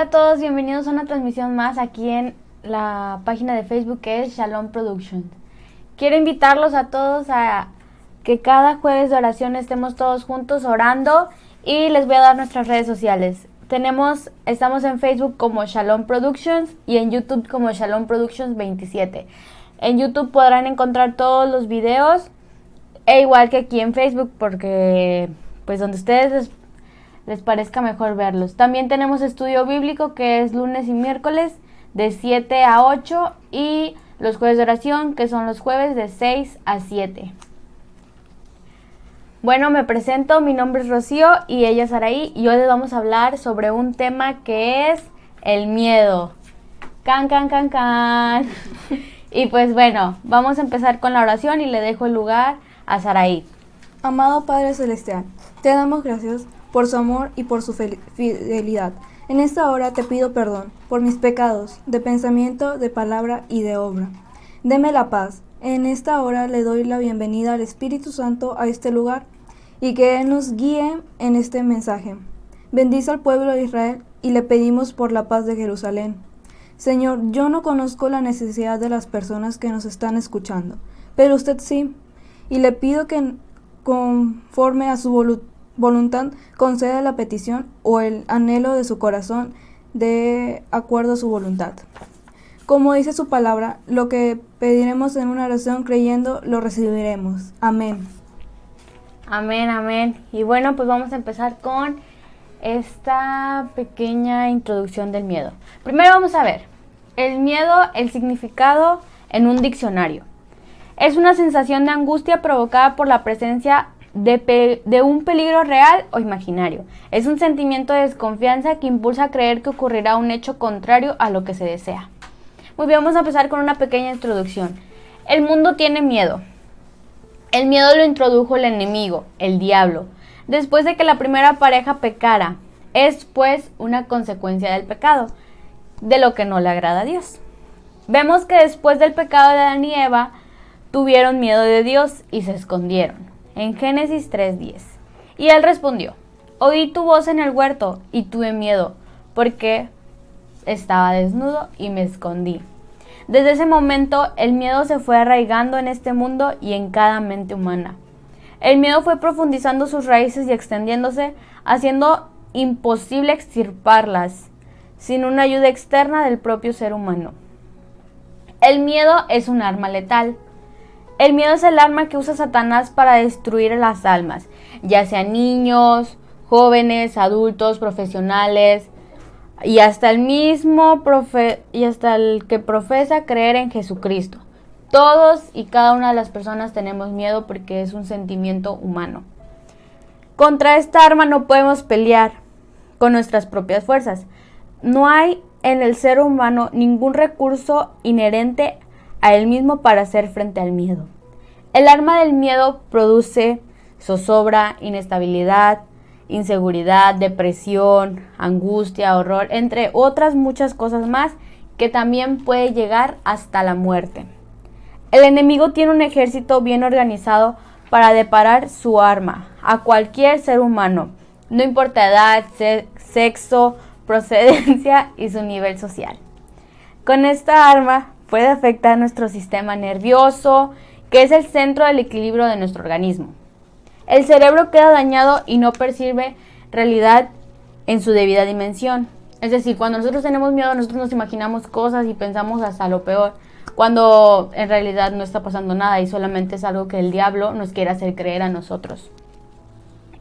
a todos, bienvenidos a una transmisión más aquí en la página de Facebook que es Shalom Productions. Quiero invitarlos a todos a que cada jueves de oración estemos todos juntos orando y les voy a dar nuestras redes sociales. Estamos en Facebook como Shalom Productions y en YouTube como Shalom Productions 27. En YouTube podrán encontrar todos los videos e igual que aquí en Facebook porque pues donde ustedes les parezca mejor verlos. También tenemos estudio bíblico que es lunes y miércoles de 7 a 8 y los jueves de oración que son los jueves de 6 a 7. Bueno, me presento, mi nombre es Rocío y ella es Araí y hoy les vamos a hablar sobre un tema que es el miedo. Can. Y pues bueno, vamos a empezar con la oración y le dejo el lugar a Saraí. Amado Padre Celestial, te damos gracias por su amor y por su fidelidad. En esta hora te pido perdón por mis pecados, de pensamiento, de palabra y de obra. Deme la paz. En esta hora le doy la bienvenida al Espíritu Santo a este lugar y que Él nos guíe en este mensaje. Bendice al pueblo de Israel y le pedimos por la paz de Jerusalén. Señor, yo no conozco la necesidad de las personas que nos están escuchando, pero usted sí, y le pido que conforme a su voluntad conceda la petición o el anhelo de su corazón de acuerdo a su voluntad. Como dice su palabra, lo que pediremos en una oración creyendo, lo recibiremos. Amén. Amén. Y bueno, pues vamos a empezar con esta pequeña introducción del miedo. Primero vamos a ver el miedo, el significado en un diccionario. Es una sensación de angustia provocada por la presencia de un peligro real o imaginario. Es un sentimiento de desconfianza que impulsa a creer que ocurrirá un hecho contrario a lo que se desea. Muy bien, vamos a empezar con una pequeña introducción. El mundo tiene miedo. El miedo lo introdujo el enemigo, el diablo, después de que la primera pareja pecara. Es pues una consecuencia del pecado, de lo que no le agrada a Dios. Vemos que después del pecado de Adán y Eva, tuvieron miedo de Dios y se escondieron. En Génesis 3:10. Y él respondió: oí tu voz en el huerto y tuve miedo, porque estaba desnudo y me escondí. Desde ese momento, el miedo se fue arraigando en este mundo y en cada mente humana. El miedo fue profundizando sus raíces y extendiéndose, haciendo imposible extirparlas, sin una ayuda externa del propio ser humano. El miedo es un arma letal. El miedo es el arma que usa Satanás para destruir a las almas, ya sean niños, jóvenes, adultos, profesionales, y hasta el que profesa creer en Jesucristo. Todos y cada una de las personas tenemos miedo porque es un sentimiento humano. Contra esta arma no podemos pelear con nuestras propias fuerzas. No hay en el ser humano ningún recurso inherente a él mismo para hacer frente al miedo. El arma del miedo produce zozobra, inestabilidad, inseguridad, depresión, angustia, horror, entre otras muchas cosas más que también puede llegar hasta la muerte. El enemigo tiene un ejército bien organizado para deparar su arma a cualquier ser humano, no importa edad, sexo, procedencia y su nivel social. Con esta arma puede afectar nuestro sistema nervioso, que es el centro del equilibrio de nuestro organismo. El cerebro queda dañado y no percibe realidad en su debida dimensión. Es decir, cuando nosotros tenemos miedo, nosotros nos imaginamos cosas y pensamos hasta lo peor, cuando en realidad no está pasando nada y solamente es algo que el diablo nos quiere hacer creer a nosotros.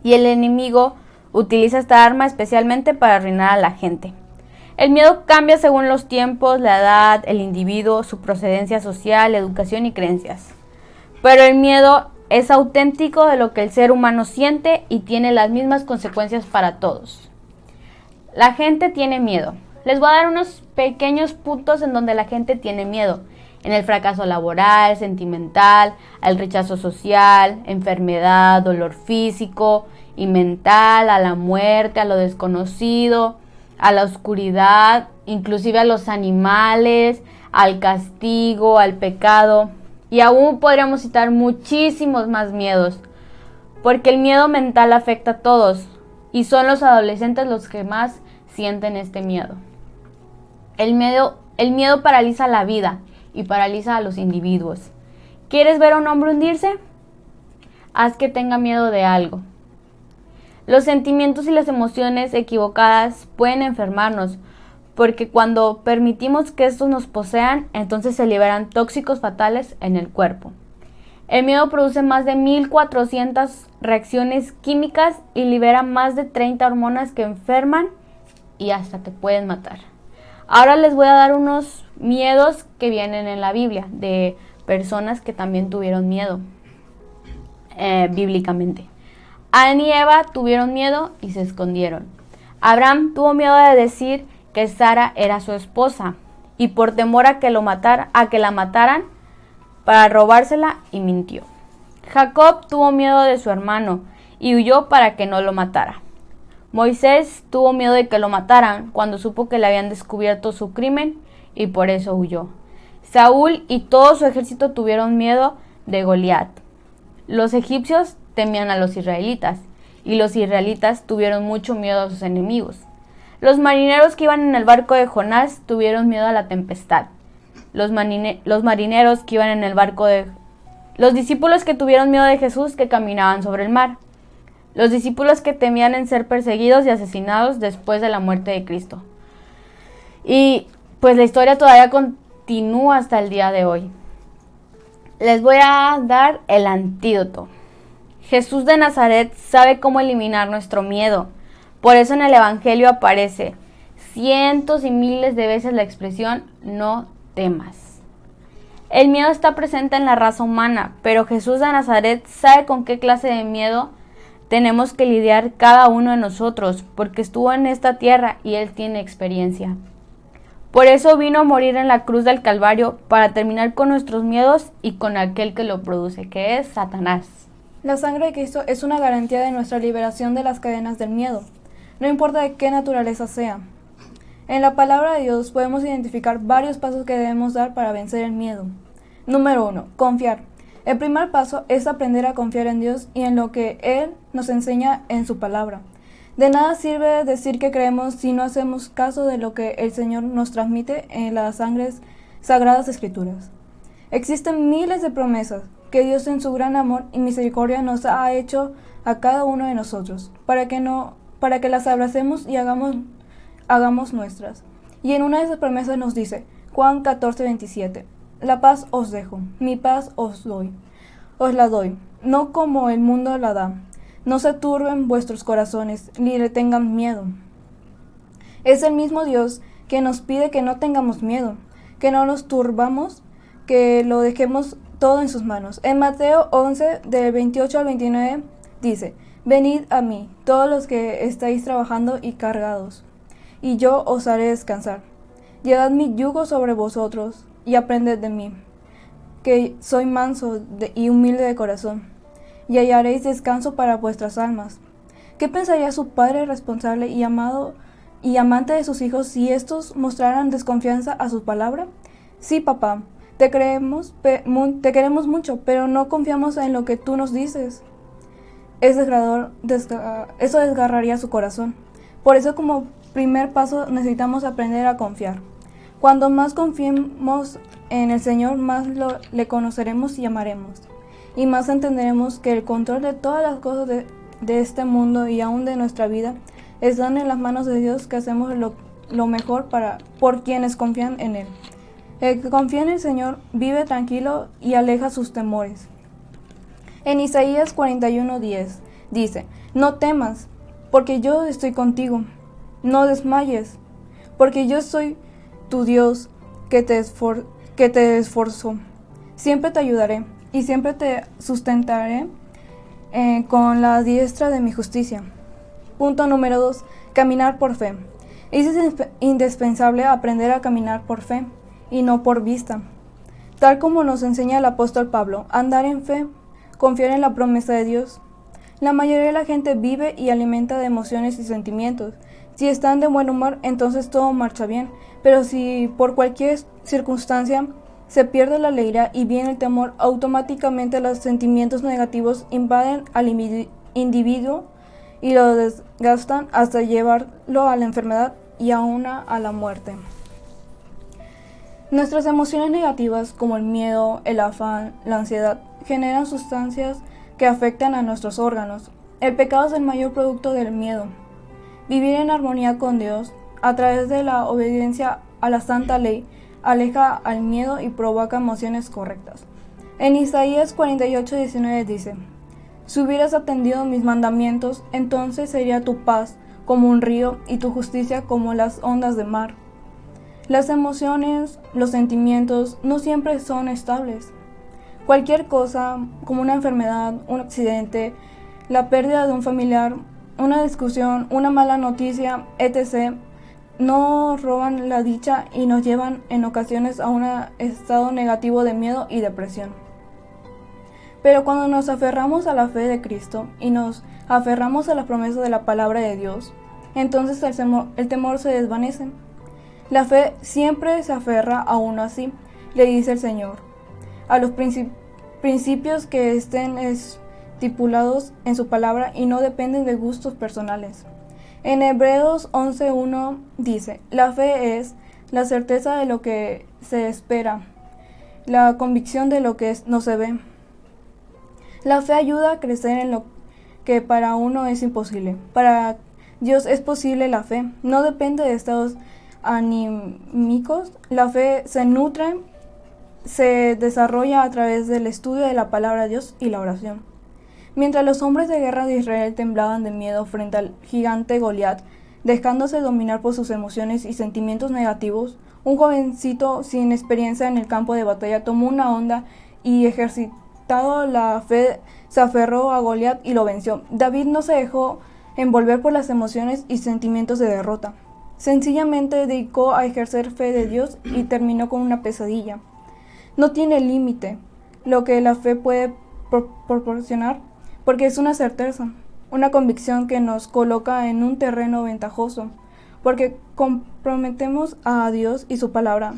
Y el enemigo utiliza esta arma especialmente para arruinar a la gente. El miedo cambia según los tiempos, la edad, el individuo, su procedencia social, educación y creencias. Pero el miedo es auténtico de lo que el ser humano siente y tiene las mismas consecuencias para todos. La gente tiene miedo. Les voy a dar unos pequeños puntos en donde la gente tiene miedo. En el fracaso laboral, sentimental, al rechazo social, enfermedad, dolor físico y mental, a la muerte, a lo desconocido, a la oscuridad, inclusive a los animales, al castigo, al pecado. Y aún podríamos citar muchísimos más miedos, porque el miedo mental afecta a todos y son los adolescentes los que más sienten este miedo. El miedo paraliza la vida y paraliza a los individuos. ¿Quieres ver a un hombre hundirse? Haz que tenga miedo de algo. Los sentimientos y las emociones equivocadas pueden enfermarnos, porque cuando permitimos que estos nos posean, entonces se liberan tóxicos fatales en el cuerpo. El miedo produce más de 1400 reacciones químicas y libera más de 30 hormonas que enferman y hasta te pueden matar. Ahora les voy a dar unos miedos que vienen en la Biblia, de personas que también tuvieron miedo bíblicamente. Adán y Eva tuvieron miedo y se escondieron. Abraham tuvo miedo de decir que Sara era su esposa y por temor a que la mataran para robársela, y mintió. Jacob tuvo miedo de su hermano y huyó para que no lo matara. Moisés tuvo miedo de que lo mataran cuando supo que le habían descubierto su crimen y por eso huyó. Saúl y todo su ejército tuvieron miedo de Goliat. Los egipcios temían a los israelitas y los israelitas tuvieron mucho miedo a sus enemigos. Los marineros que iban en el barco de Jonás tuvieron miedo a la tempestad. Los marineros que iban en el barco de... Los discípulos que tuvieron miedo de Jesús que caminaban sobre el mar. Los discípulos que temían en ser perseguidos y asesinados después de la muerte de Cristo. Y pues la historia todavía continúa hasta el día de hoy. Les voy a dar el antídoto. Jesús de Nazaret sabe cómo eliminar nuestro miedo. Por eso en el Evangelio aparece cientos y miles de veces la expresión no temas. El miedo está presente en la raza humana, pero Jesús de Nazaret sabe con qué clase de miedo tenemos que lidiar cada uno de nosotros, porque estuvo en esta tierra y Él tiene experiencia. Por eso vino a morir en la cruz del Calvario para terminar con nuestros miedos y con aquel que lo produce, que es Satanás. La sangre de Cristo es una garantía de nuestra liberación de las cadenas del miedo, no importa de qué naturaleza sea. En la palabra de Dios podemos identificar varios pasos que debemos dar para vencer el miedo. Número 1. Confiar. El primer paso es aprender a confiar en Dios y en lo que Él nos enseña en su palabra. De nada sirve decir que creemos si no hacemos caso de lo que el Señor nos transmite en las sagradas escrituras. Existen miles de promesas que Dios en su gran amor y misericordia nos ha hecho a cada uno de nosotros, para que las abracemos y hagamos nuestras. Y en una de esas promesas nos dice, Juan 14:27, la paz os dejo, mi paz os la doy, no como el mundo la da. No se turben vuestros corazones, ni le tengan miedo. Es el mismo Dios que nos pide que no tengamos miedo, que no nos turbamos, que lo dejemos todo en sus manos. En Mateo 11, del 28 al 29, dice, venid a mí, todos los que estáis trabajando y cargados, y yo os haré descansar. Llevad mi yugo sobre vosotros, y aprended de mí, que soy manso y humilde de corazón, y hallaréis descanso para vuestras almas. ¿Qué pensaría su padre responsable y amado y amante de sus hijos si estos mostraran desconfianza a su palabra? Sí, papá, te queremos mucho, pero no confiamos en lo que tú nos dices. Eso desgarraría su corazón. Por eso, como primer paso, necesitamos aprender a confiar. Cuando más confiemos en el Señor, más le conoceremos y amaremos. Y más entenderemos que el control de todas las cosas de este mundo y aún de nuestra vida están en las manos de Dios, que hacemos lo mejor por quienes confían en Él. El que confía en el Señor vive tranquilo y aleja sus temores. En Isaías 41:10 dice, no temas, porque yo estoy contigo. No desmayes, porque yo soy tu Dios que te esforzó. Siempre te ayudaré y siempre te sustentaré con la diestra de mi justicia. Punto número 2. Caminar por fe. Es indispensable aprender a caminar por fe y no por vista. Tal como nos enseña el apóstol Pablo, andar en fe, confiar en la promesa de Dios. La mayoría de la gente vive y alimenta de emociones y sentimientos. Si están de buen humor, entonces todo marcha bien, pero si por cualquier circunstancia se pierde la alegría y viene el temor, automáticamente los sentimientos negativos invaden al individuo y lo desgastan hasta llevarlo a la enfermedad y aún a la muerte. Nuestras emociones negativas, como el miedo, el afán, la ansiedad, generan sustancias que afectan a nuestros órganos. El pecado es el mayor producto del miedo. Vivir en armonía con Dios, a través de la obediencia a la santa ley, aleja al miedo y provoca emociones correctas. En Isaías 48:19 dice: Si hubieras atendido mis mandamientos, entonces sería tu paz como un río y tu justicia como las ondas de mar. Las emociones, los sentimientos no siempre son estables. Cualquier cosa, como una enfermedad, un accidente, la pérdida de un familiar, una discusión, una mala noticia, etc., nos roban la dicha y nos llevan en ocasiones a un estado negativo de miedo y depresión. Pero cuando nos aferramos a la fe de Cristo y nos aferramos a las promesas de la palabra de Dios, entonces el temor se desvanece. La fe siempre se aferra a uno así, le dice el Señor, a los principios que estén estipulados en su palabra y no dependen de gustos personales. En Hebreos 11:1 dice: La fe es la certeza de lo que se espera, la convicción de lo que no se ve. La fe ayuda a crecer en lo que para uno es imposible. Para Dios es posible la fe. No depende de estados anímicos. La fe se nutre, se desarrolla a través del estudio de la palabra de Dios y la oración. Mientras los hombres de guerra de Israel temblaban de miedo frente al gigante Goliat, dejándose dominar por sus emociones y sentimientos negativos, un jovencito sin experiencia en el campo de batalla tomó una honda y ejercitado la fe se aferró a Goliat y lo venció. David no se dejó envolver por las emociones y sentimientos de derrota. Sencillamente dedicó a ejercer fe de Dios y terminó con una pesadilla. No tiene límite lo que la fe puede proporcionar, porque es una certeza, una convicción que nos coloca en un terreno ventajoso, porque comprometemos a Dios y su palabra,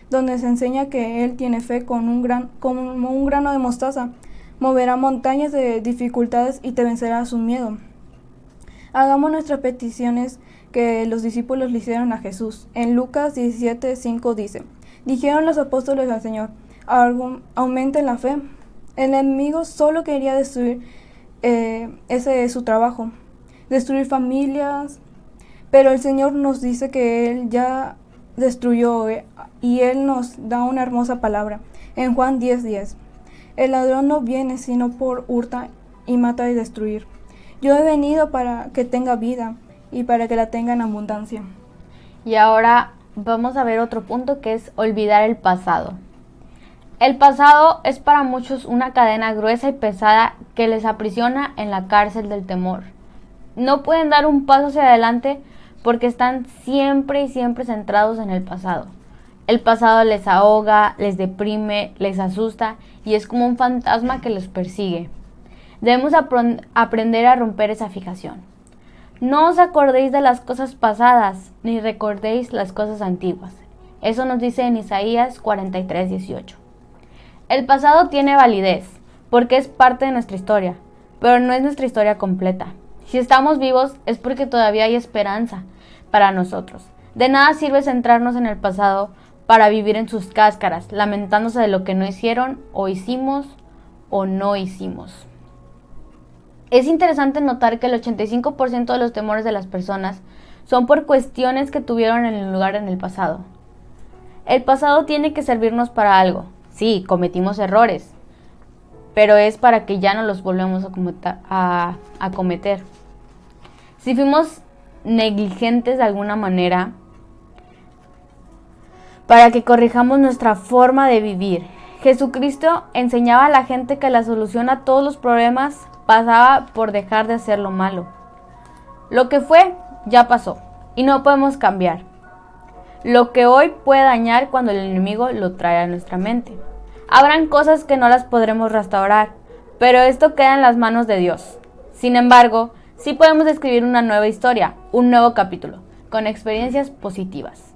donde se enseña que Él tiene fe como un grano de mostaza, moverá montañas de dificultades y te vencerá su miedo. Hagamos nuestras peticiones que los discípulos le hicieron a Jesús. En Lucas 17:5 dice: Dijeron los apóstoles al Señor: aumenten la fe. El enemigo solo quería destruir, ese es su trabajo, destruir familias, pero el Señor nos dice que Él ya destruyó y Él nos da una hermosa palabra. En Juan 10:10, el ladrón no viene sino por hurtar y matar y destruir. Yo he venido para que tenga vida y para que la tenga en abundancia. Y ahora vamos a ver otro punto, que es olvidar el pasado. El pasado es para muchos una cadena gruesa y pesada que les aprisiona en la cárcel del temor. No pueden dar un paso hacia adelante porque están siempre y siempre centrados en el pasado. El pasado les ahoga, les deprime, les asusta y es como un fantasma que los persigue. Debemos aprender a romper esa fijación. No os acordéis de las cosas pasadas, ni recordéis las cosas antiguas. Eso nos dice en Isaías 43:18. El pasado tiene validez, porque es parte de nuestra historia, pero no es nuestra historia completa. Si estamos vivos es porque todavía hay esperanza para nosotros. De nada sirve centrarnos en el pasado para vivir en sus cáscaras, lamentándose de lo que no hicieron, o hicimos, o no hicimos. Es interesante notar que el 85% de los temores de las personas son por cuestiones que tuvieron en lugar en el pasado. El pasado tiene que servirnos para algo. Sí, cometimos errores, pero es para que ya no los volvamos a cometer. Si fuimos negligentes de alguna manera, para que corrijamos nuestra forma de vivir. Jesucristo enseñaba a la gente que la solución a todos los problemas pasaba por dejar de hacer lo malo. Lo que fue, ya pasó, y no podemos cambiar. Lo que hoy puede dañar cuando el enemigo lo trae a nuestra mente. Habrán cosas que no las podremos restaurar, pero esto queda en las manos de Dios. Sin embargo, sí podemos escribir una nueva historia, un nuevo capítulo, con experiencias positivas.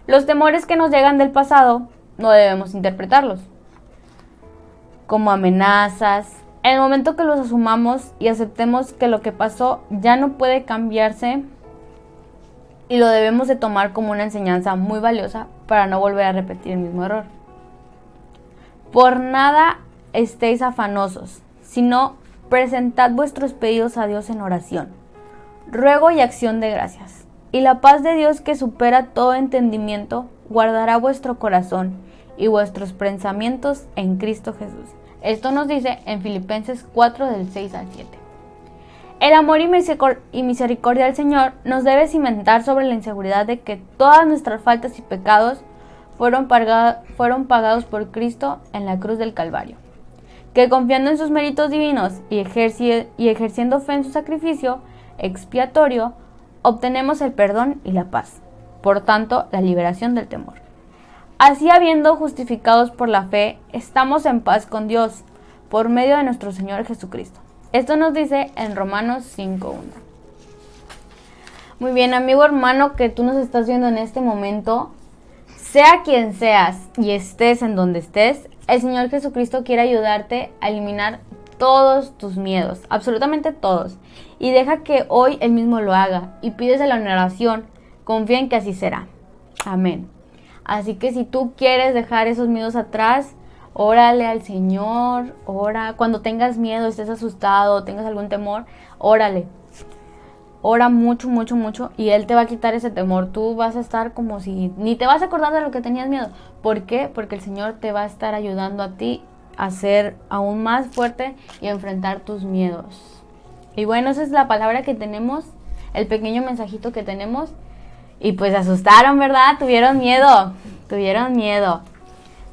Los temores que nos llegan del pasado no debemos interpretarlos como amenazas. En el momento que los asumamos y aceptemos que lo que pasó ya no puede cambiarse y lo debemos de tomar como una enseñanza muy valiosa para no volver a repetir el mismo error. Por nada estéis afanosos, sino presentad vuestros pedidos a Dios en oración, ruego y acción de gracias. Y la paz de Dios, que supera todo entendimiento, guardará vuestro corazón y vuestros pensamientos en Cristo Jesús. Esto nos dice en Filipenses 4 del 6 al 7. El amor y misericordia del Señor nos debe cimentar sobre la inseguridad de que todas nuestras faltas y pecados fueron pagados por Cristo en la cruz del Calvario. Que confiando en sus méritos divinos y ejerciendo fe en su sacrificio expiatorio, obtenemos el perdón y la paz, por tanto, la liberación del temor. Así, habiendo justificados por la fe, estamos en paz con Dios, por medio de nuestro Señor Jesucristo. Esto nos dice en Romanos 5:1. Muy bien, amigo hermano, que tú nos estás viendo en este momento, sea quien seas y estés en donde estés, el Señor Jesucristo quiere ayudarte a eliminar todos tus miedos, absolutamente todos. Y deja que hoy Él mismo lo haga y pídeselo en oración. Confía en que así será. Amén. Así que si tú quieres dejar esos miedos atrás, órale al Señor, ora. Cuando tengas miedo, estés asustado, tengas algún temor, órale. Ora mucho, mucho, mucho y Él te va a quitar ese temor. Tú vas a estar como si ni te vas a acordar de lo que tenías miedo. ¿Por qué? Porque el Señor te va a estar ayudando a ti a ser aún más fuerte y a enfrentar tus miedos. Y bueno, esa es la palabra que tenemos, el pequeño mensajito que tenemos. Y pues se asustaron, ¿verdad? Tuvieron miedo.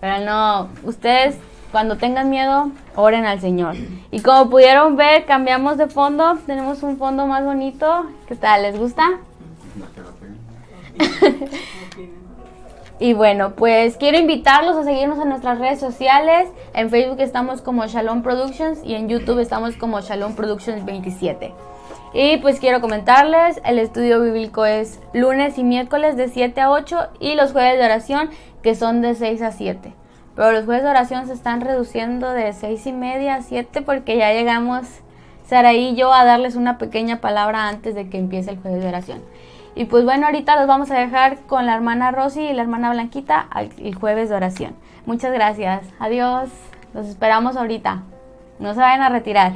Pero no, ustedes cuando tengan miedo, oren al Señor. Y como pudieron ver, cambiamos de fondo. Tenemos un fondo más bonito. ¿Qué tal? ¿Les gusta? Y bueno, pues quiero invitarlos a seguirnos en nuestras redes sociales. En Facebook estamos como Shalom Productions y en YouTube estamos como Shalom Productions 27. Y pues quiero comentarles, el estudio bíblico es lunes y miércoles de 7 a 8 y los jueves de oración que son de 6 a 7. Pero los jueves de oración se están reduciendo de 6:30 a 7 porque ya llegamos, Saraí y yo, a darles una pequeña palabra antes de que empiece el jueves de oración. Y pues bueno, ahorita los vamos a dejar con la hermana Rosy y la hermana Blanquita el jueves de oración. Muchas gracias. Adiós. Los esperamos ahorita. No se vayan a retirar.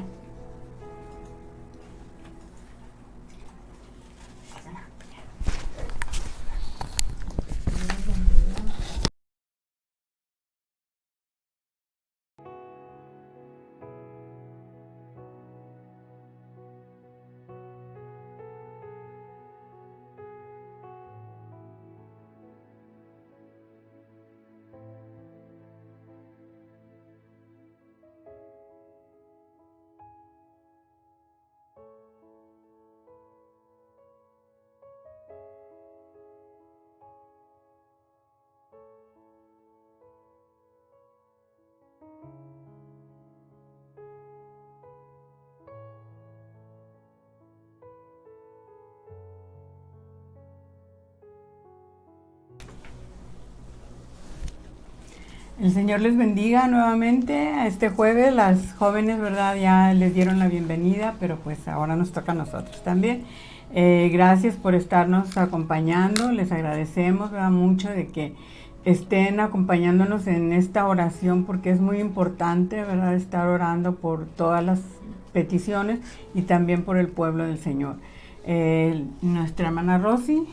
El Señor les bendiga nuevamente. Este jueves las jóvenes, ¿verdad? Ya les dieron la bienvenida, pero pues ahora nos toca a nosotros también. Gracias por estarnos acompañando. Les agradecemos, ¿verdad? Mucho de que estén acompañándonos en esta oración porque es muy importante, ¿verdad? Estar orando por todas las peticiones y también por el pueblo del Señor. Nuestra hermana Rosy.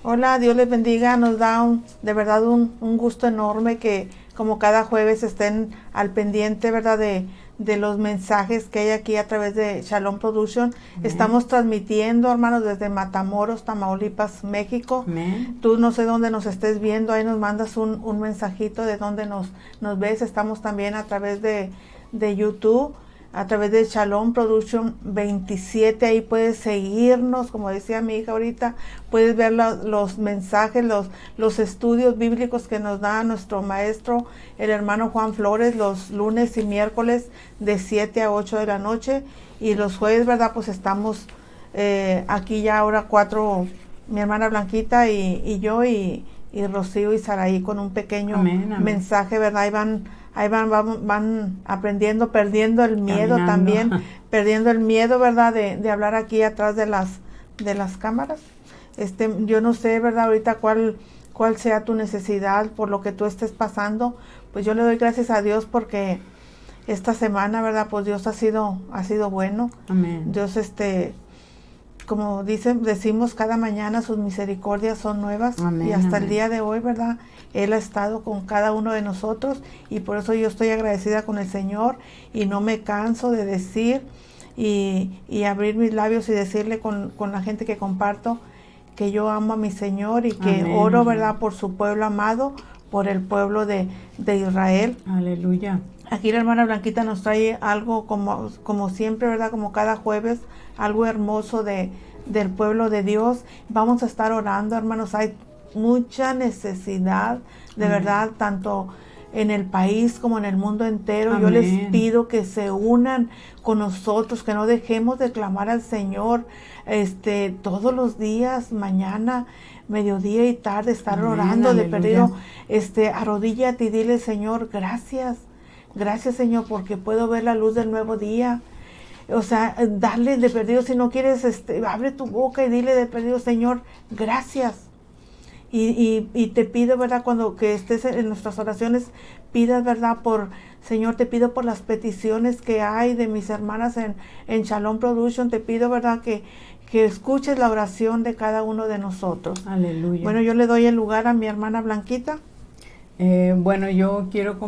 Hola, Dios les bendiga. Nos da de verdad un gusto enorme que como cada jueves estén al pendiente, ¿verdad? De los mensajes que hay aquí a través de Shalom Production. Estamos transmitiendo, hermanos, desde Matamoros, Tamaulipas, México. Tú no sé dónde nos estés viendo, ahí nos mandas un mensajito de dónde nos ves. Estamos también a través de YouTube, a través de Shalom Production 27, ahí puedes seguirnos, como decía mi hija ahorita, puedes ver los mensajes, los estudios bíblicos que nos da nuestro maestro, el hermano Juan Flores, los lunes y miércoles de 7 a 8 de la noche, y los jueves, ¿verdad? Pues estamos aquí ya ahora 4, mi hermana Blanquita y yo, y Rocío y Saraí con un pequeño mensaje, ¿verdad? Ahí van aprendiendo, perdiendo el miedo también, perdiendo el miedo, ¿verdad? De hablar aquí atrás de las cámaras. yo no sé, ¿verdad? Ahorita cuál sea tu necesidad, por lo que tú estés pasando. Pues yo le doy gracias a Dios porque esta semana, ¿verdad? Pues Dios ha sido bueno. Amén. Dios, como decimos cada mañana, sus misericordias son nuevas. Amén, y hasta amén. el día de hoy, ¿verdad? Él ha estado con cada uno de nosotros y por eso yo estoy agradecida con el Señor y no me canso de decir y abrir mis labios y decirle con la gente que comparto que yo amo a mi Señor y que Amén, oro, amén. ¿verdad? Por su pueblo amado, por el pueblo de Israel. Aleluya. Aquí la hermana Blanquita nos trae algo como siempre, ¿verdad? Como cada jueves, algo hermoso del pueblo de Dios. Vamos a estar orando, hermanos. Hay mucha necesidad, de verdad, tanto en el país como en el mundo entero. Amén. Yo les pido que se unan con nosotros, que no dejemos de clamar al Señor todos los días, mañana, mediodía y tarde, estar Amén, orando de aleluya. perdido. Arrodíllate y dile, Señor, gracias. Gracias, Señor, porque puedo ver la luz del nuevo día. O sea, darle de perdido, si no quieres, abre tu boca y dile de perdido, Señor, gracias. Y te pido, ¿verdad? Cuando que estés en nuestras oraciones, pidas, ¿verdad? Señor, te pido por las peticiones que hay de mis hermanas en Shalom Production. Te pido, ¿verdad? Que escuches la oración de cada uno de nosotros. Aleluya. Bueno, yo le doy el lugar a mi hermana Blanquita. Bueno, yo quiero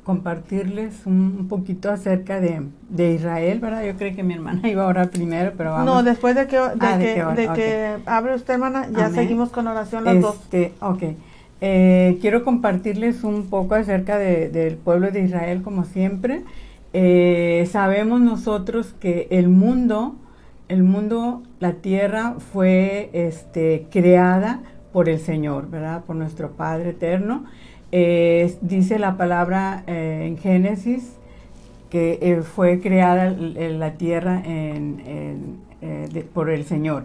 compartirles un poquito acerca de Israel, ¿verdad? Yo creo que mi hermana iba a orar primero, pero vamos. No, después de que que abre usted, hermana, ya Amén. seguimos con oración las dos. Ok. Quiero compartirles un poco acerca del pueblo de Israel, como siempre. Sabemos nosotros que el mundo, la tierra fue creada por el Señor, ¿verdad? Por nuestro Padre eterno. Dice la palabra en Génesis que fue creada la tierra por el Señor.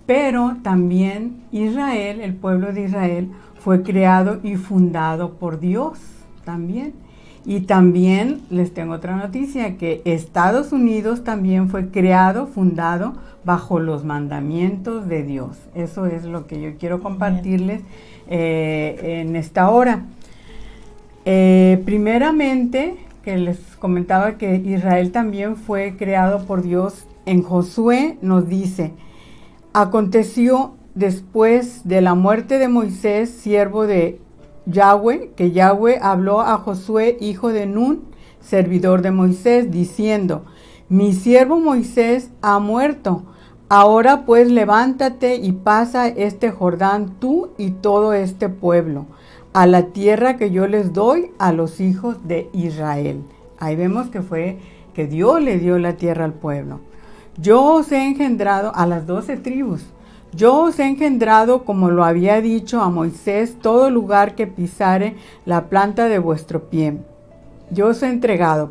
Pero también Israel, el pueblo de Israel, fue creado y fundado por Dios también. Y también les tengo otra noticia, que Estados Unidos también fue creado, fundado bajo los mandamientos de Dios. Eso es lo que yo quiero compartirles en esta hora. Primeramente, que les comentaba que Israel también fue creado por Dios. En Josué nos dice: aconteció después de la muerte de Moisés, siervo de Yahweh, que Yahweh habló a Josué, hijo de Nun, servidor de Moisés, diciendo: mi siervo Moisés ha muerto. Ahora pues levántate y pasa este Jordán tú y todo este pueblo a la tierra que yo les doy a los hijos de Israel. Ahí vemos que Dios le dio la tierra al pueblo. Yo os he engendrado a las 12 tribus. Yo os he engendrado, como lo había dicho a Moisés, todo lugar que pisare la planta de vuestro pie. Yo os he entregado,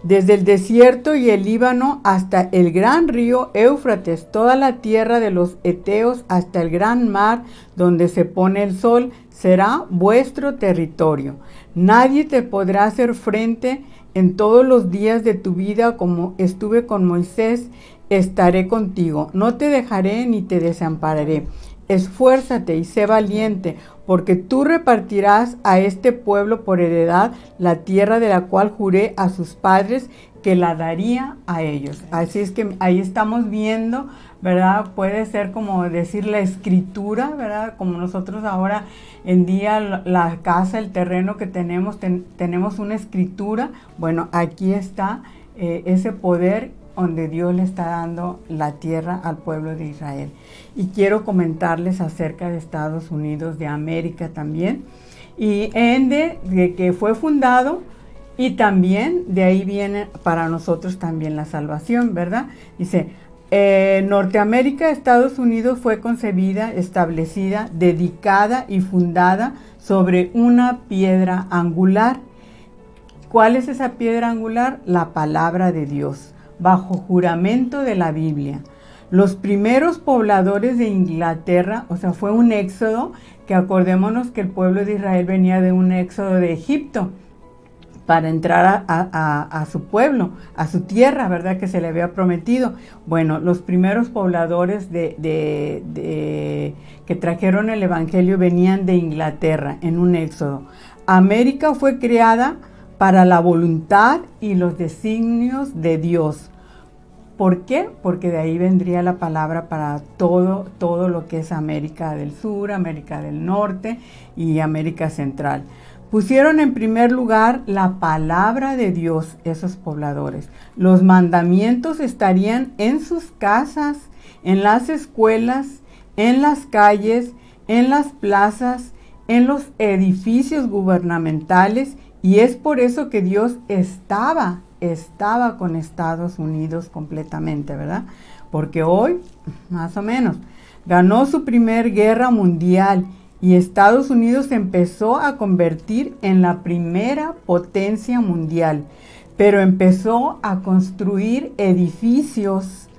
desde el desierto y el Líbano hasta el gran río Éufrates, toda la tierra de los Eteos hasta el gran mar donde se pone el sol, será vuestro territorio. Nadie te podrá hacer frente en todos los días de tu vida, como estuve con Moisés, estaré contigo. No te dejaré ni te desampararé. Esfuérzate y sé valiente, porque tú repartirás a este pueblo por heredad la tierra de la cual juré a sus padres que la daría a ellos. Así es que ahí estamos viendo, ¿verdad? Puede ser como decir la escritura, ¿verdad? Como nosotros ahora en día la casa, el terreno que tenemos, tenemos una escritura. Bueno, aquí está ese poder donde Dios le está dando la tierra al pueblo de Israel. Y quiero comentarles acerca de Estados Unidos de América también, y de que fue fundado, y también de ahí viene para nosotros también la salvación, ¿verdad? Dice, Norteamérica, Estados Unidos fue concebida, establecida, dedicada y fundada sobre una piedra angular. ¿Cuál es esa piedra angular? La palabra de Dios, bajo juramento de la Biblia. Los primeros pobladores de Inglaterra, o sea, fue un éxodo, que acordémonos que el pueblo de Israel venía de un éxodo de Egipto para entrar a su pueblo, a su tierra, ¿verdad?, que se le había prometido. Bueno, los primeros pobladores que trajeron el evangelio venían de Inglaterra en un éxodo. América fue creada para la voluntad y los designios de Dios. ¿Por qué? Porque de ahí vendría la palabra para todo lo que es América del Sur, América del Norte y América Central. Pusieron en primer lugar la palabra de Dios, esos pobladores. Los mandamientos estarían en sus casas, en las escuelas, en las calles, en las plazas, en los edificios gubernamentales, y es por eso que Dios estaba con Estados Unidos completamente, ¿verdad? Porque hoy, más o menos, ganó su primer guerra mundial y Estados Unidos empezó a convertir en la primera potencia mundial, pero empezó a construir edificios,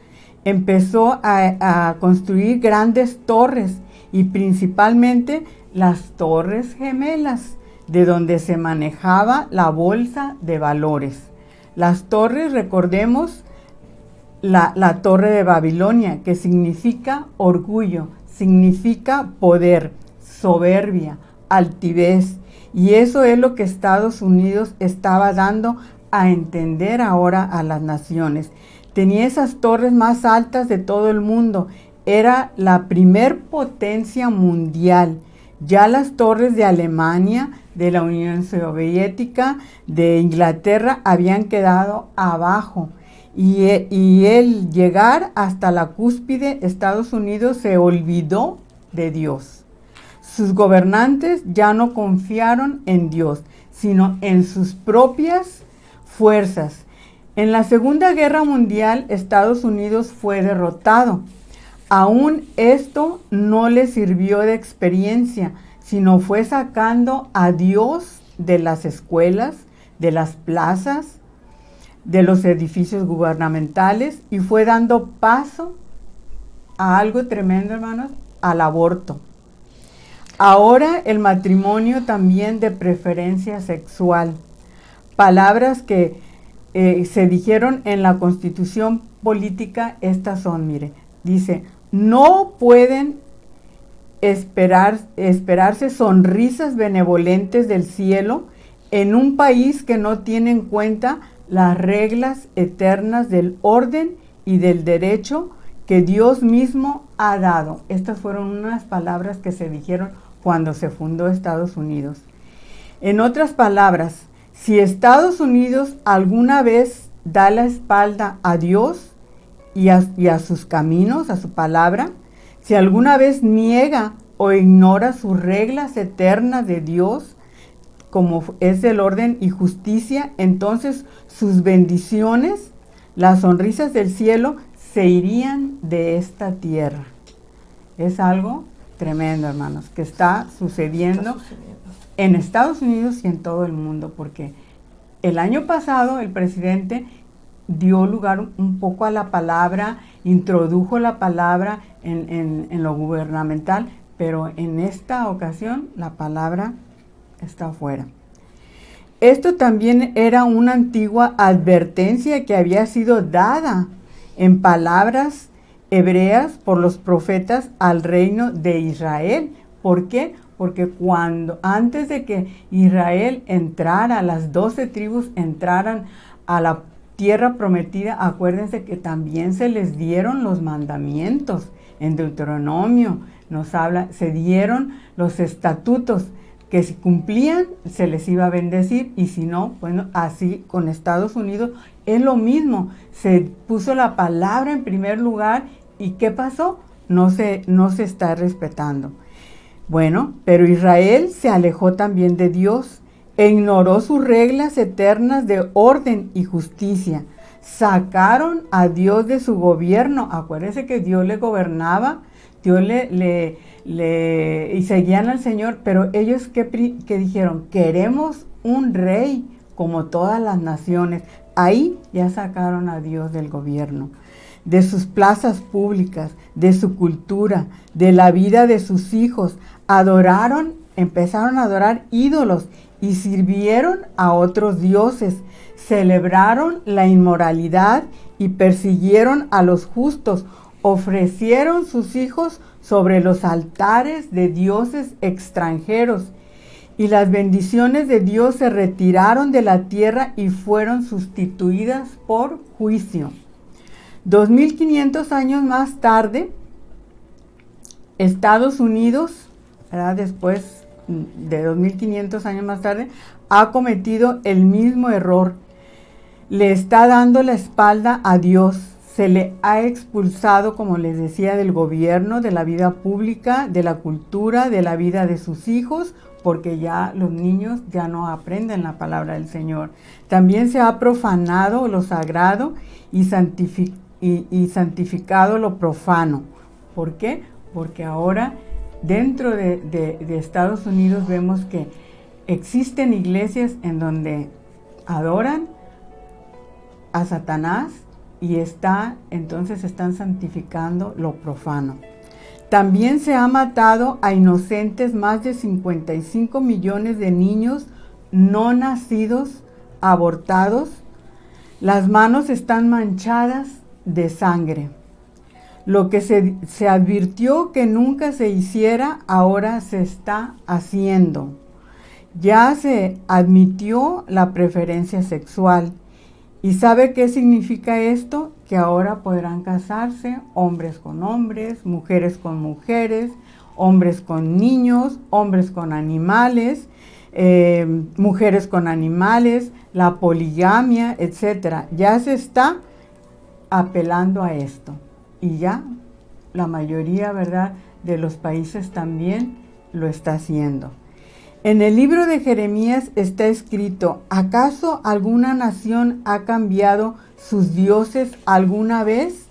empezó a construir grandes torres y principalmente las Torres Gemelas, de donde se manejaba la bolsa de valores. Las torres, recordemos, la torre de Babilonia, que significa orgullo, significa poder, soberbia, altivez, y eso es lo que Estados Unidos estaba dando a entender ahora a las naciones. Tenía esas torres más altas de todo el mundo, era la primer potencia mundial. Ya las torres de Alemania, de la Unión Soviética, de Inglaterra habían quedado abajo, y el llegar hasta la cúspide, Estados Unidos se olvidó de Dios. Sus gobernantes ya no confiaron en Dios, sino en sus propias fuerzas. En la Segunda Guerra Mundial, Estados Unidos fue derrotado. Aún esto no le sirvió de experiencia, sino fue sacando a Dios de las escuelas, de las plazas, de los edificios gubernamentales, y fue dando paso a algo tremendo, hermanos, al aborto. Ahora el matrimonio también de preferencia sexual. Palabras que se dijeron en la Constitución política, estas son, mire, dice: no pueden esperarse sonrisas benevolentes del cielo en un país que no tiene en cuenta las reglas eternas del orden y del derecho que Dios mismo ha dado. Estas fueron unas palabras que se dijeron cuando se fundó Estados Unidos. En otras palabras, si Estados Unidos alguna vez da la espalda a Dios y a sus caminos, a su palabra, si alguna vez niega o ignora sus reglas eternas de Dios, como es el orden y justicia, entonces sus bendiciones, las sonrisas del cielo, se irían de esta tierra. Es algo tremendo, hermanos, que está sucediendo en Estados Unidos y en todo el mundo, porque el año pasado el presidente dio lugar un poco a la palabra, introdujo la palabra en lo gubernamental, pero en esta ocasión la palabra está afuera. Esto también era una antigua advertencia que había sido dada en palabras hebreas por los profetas al reino de Israel. ¿Por qué? Porque antes de que Israel entrara, las 12 tribus entraran a la tierra prometida, acuérdense que también se les dieron los mandamientos. En Deuteronomio nos habla, se dieron los estatutos, que si cumplían se les iba a bendecir, y si no, bueno, así con Estados Unidos es lo mismo. Se puso la palabra en primer lugar, ¿y qué pasó? No se está respetando. Bueno, pero Israel se alejó también de Dios e ignoró sus reglas eternas de orden y justicia. Sacaron a Dios de su gobierno. Acuérdense que Dios le gobernaba, Dios y seguían al Señor, pero ellos que dijeron: queremos un rey como todas las naciones. Ahí ya sacaron a Dios del gobierno, de sus plazas públicas, de su cultura, de la vida de sus hijos. Adoraron empezaron a adorar ídolos y sirvieron a otros dioses, celebraron la inmoralidad y persiguieron a los justos, ofrecieron sus hijos sobre los altares de dioses extranjeros, y las bendiciones de Dios se retiraron de la tierra y fueron sustituidas por juicio. 2500 años más tarde, Estados Unidos, ¿verdad?, después de 2500 años más tarde, ha cometido el mismo error. Le está dando la espalda a Dios. Se le ha expulsado, como les decía, del gobierno, de la vida pública, de la cultura, de la vida de sus hijos, porque ya los niños ya no aprenden la palabra del Señor. También se ha profanado lo sagrado y santificado lo profano. ¿Por qué? Porque ahora dentro de Estados Unidos vemos que existen iglesias en donde adoran a Satanás y entonces están santificando lo profano. También se ha matado a inocentes, más de 55 millones de niños no nacidos, abortados. Las manos están manchadas de sangre. Lo que se advirtió que nunca se hiciera, ahora se está haciendo. Ya se admitió la preferencia sexual. ¿Y sabe qué significa esto? Que ahora podrán casarse hombres con hombres, mujeres con mujeres, hombres con niños, hombres con animales, mujeres con animales, la poligamia, etc. Ya se está apelando a esto. Y ya la mayoría, ¿verdad?, de los países también lo está haciendo. En el libro de Jeremías está escrito: ¿acaso alguna nación ha cambiado sus dioses alguna vez?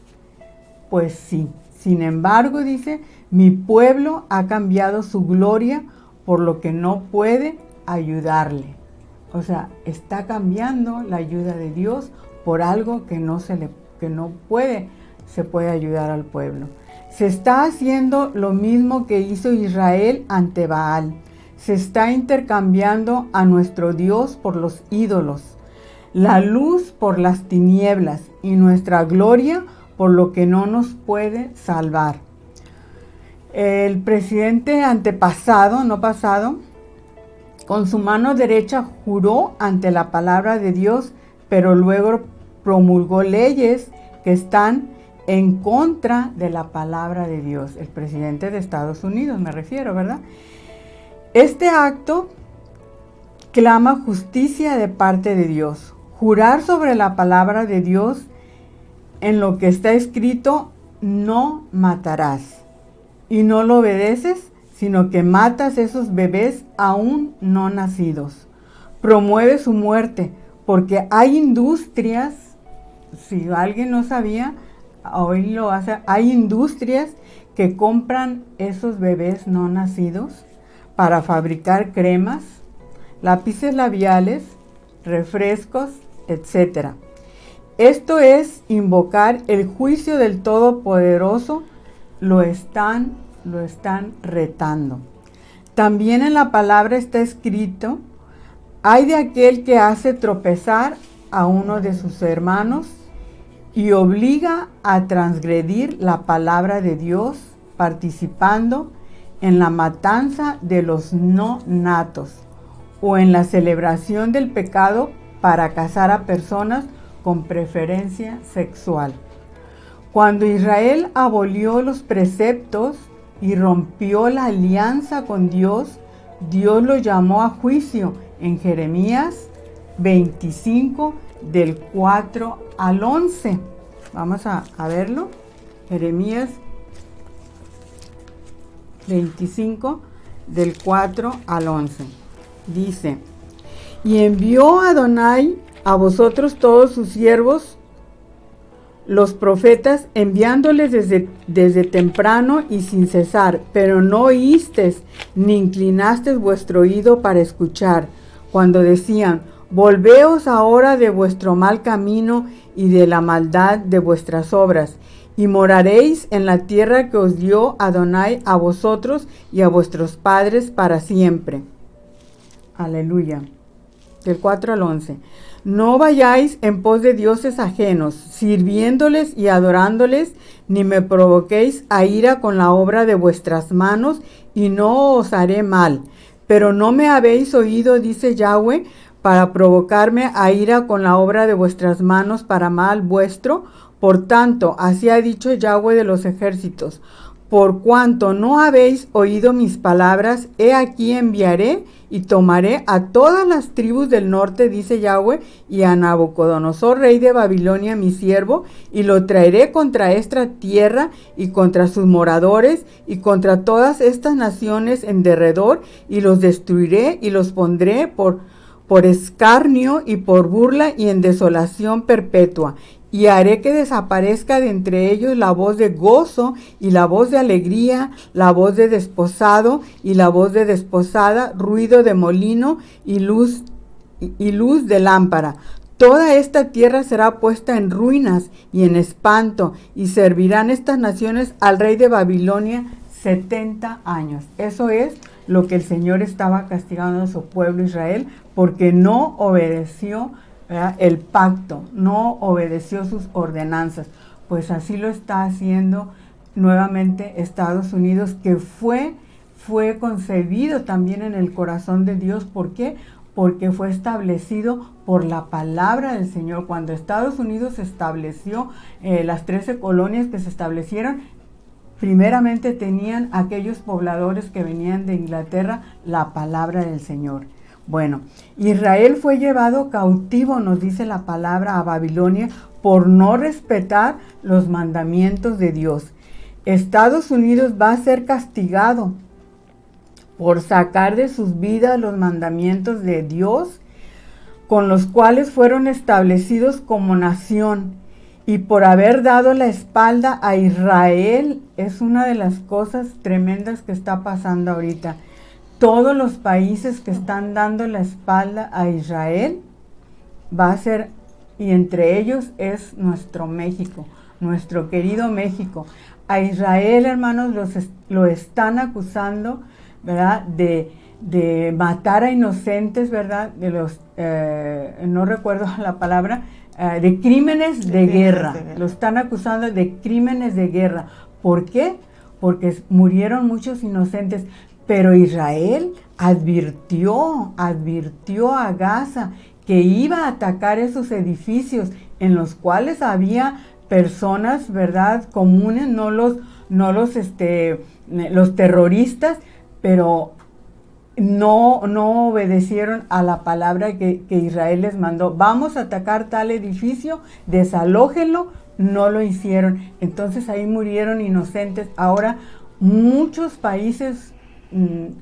Pues sí. Sin embargo, dice, mi pueblo ha cambiado su gloria, por lo que no puede ayudarle. O sea, está cambiando la ayuda de Dios por algo que se puede ayudar al pueblo. Se está haciendo lo mismo que hizo Israel ante Baal. Se está intercambiando a nuestro Dios por los ídolos, la luz por las tinieblas y nuestra gloria por lo que no nos puede salvar. El presidente antepasado, no pasado, con su mano derecha juró ante la palabra de Dios, pero luego promulgó leyes que están en contra de la palabra de Dios. El presidente de Estados Unidos, me refiero, ¿verdad? Este acto clama justicia de parte de Dios. Jurar sobre la palabra de Dios, en lo que está escrito: no matarás. Y no lo obedeces, sino que matas esos bebés aún no nacidos. Promueve su muerte, porque hay industrias, si alguien no sabía, hoy lo hace, hay industrias que compran esos bebés no nacidos para fabricar cremas, lápices labiales, refrescos, etc. Esto es invocar el juicio del Todopoderoso. Lo están retando. También en la palabra está escrito: ay de aquel que hace tropezar a uno de sus hermanos y obliga a transgredir la palabra de Dios, participando en la matanza de los no natos o en la celebración del pecado para casar a personas con preferencia sexual. Cuando Israel abolió los preceptos y rompió la alianza con Dios, Dios lo llamó a juicio en Jeremías 25, del 4 al 11. Vamos a verlo. Jeremías 25, del 4 al 11. Dice: y envió Adonai a vosotros todos sus siervos, los profetas, enviándoles desde temprano y sin cesar, pero no oísteis ni inclinasteis vuestro oído para escuchar, cuando decían: volveos ahora de vuestro mal camino y de la maldad de vuestras obras, y moraréis en la tierra que os dio Adonai a vosotros y a vuestros padres para siempre. Aleluya. Del 4 al 11. No vayáis en pos de dioses ajenos, sirviéndoles y adorándoles, ni me provoquéis a ira con la obra de vuestras manos, y no os haré mal. Pero no me habéis oído, dice Yahweh, para provocarme a ira con la obra de vuestras manos para mal vuestro. Por tanto, así ha dicho Yahweh de los ejércitos, por cuanto no habéis oído mis palabras, he aquí enviaré y tomaré a todas las tribus del norte, dice Yahweh, y a Nabucodonosor, rey de Babilonia, mi siervo, y lo traeré contra esta tierra y contra sus moradores y contra todas estas naciones en derredor, y los destruiré y los pondré por escarnio y por burla y en desolación perpetua. Y haré que desaparezca de entre ellos la voz de gozo y la voz de alegría, la voz de desposado y la voz de desposada, ruido de molino y luz de lámpara. Toda esta tierra será puesta en ruinas y en espanto, y servirán estas naciones al rey de Babilonia 70 años. Eso es lo que el Señor estaba castigando a su pueblo Israel, porque no obedeció, ¿verdad?, el pacto, no obedeció sus ordenanzas. Pues así lo está haciendo nuevamente Estados Unidos, que fue concebido también en el corazón de Dios. ¿Por qué? Porque fue establecido por la palabra del Señor. Cuando Estados Unidos estableció las 13 colonias que se establecieron, primeramente tenían aquellos pobladores que venían de Inglaterra la palabra del Señor. Bueno, Israel fue llevado cautivo, nos dice la palabra, a Babilonia por no respetar los mandamientos de Dios. Estados Unidos va a ser castigado por sacar de sus vidas los mandamientos de Dios, con los cuales fueron establecidos como nación, y por haber dado la espalda a Israel. Es una de las cosas tremendas que está pasando ahorita. Todos los países que están dando la espalda a Israel va a ser, y entre ellos es nuestro México, nuestro querido México. A Israel, hermanos, lo están acusando, ¿verdad?, de matar a inocentes, ¿verdad?, de los, no recuerdo la palabra, de crímenes de guerra. Lo están acusando de crímenes de guerra. ¿Por qué? Porque murieron muchos inocentes. Pero Israel advirtió a Gaza que iba a atacar esos edificios en los cuales había personas, ¿verdad?, comunes, no los terroristas, pero no obedecieron a la palabra que Israel les mandó. Vamos a atacar tal edificio, desalójenlo, no lo hicieron. Entonces ahí murieron inocentes. Ahora muchos países,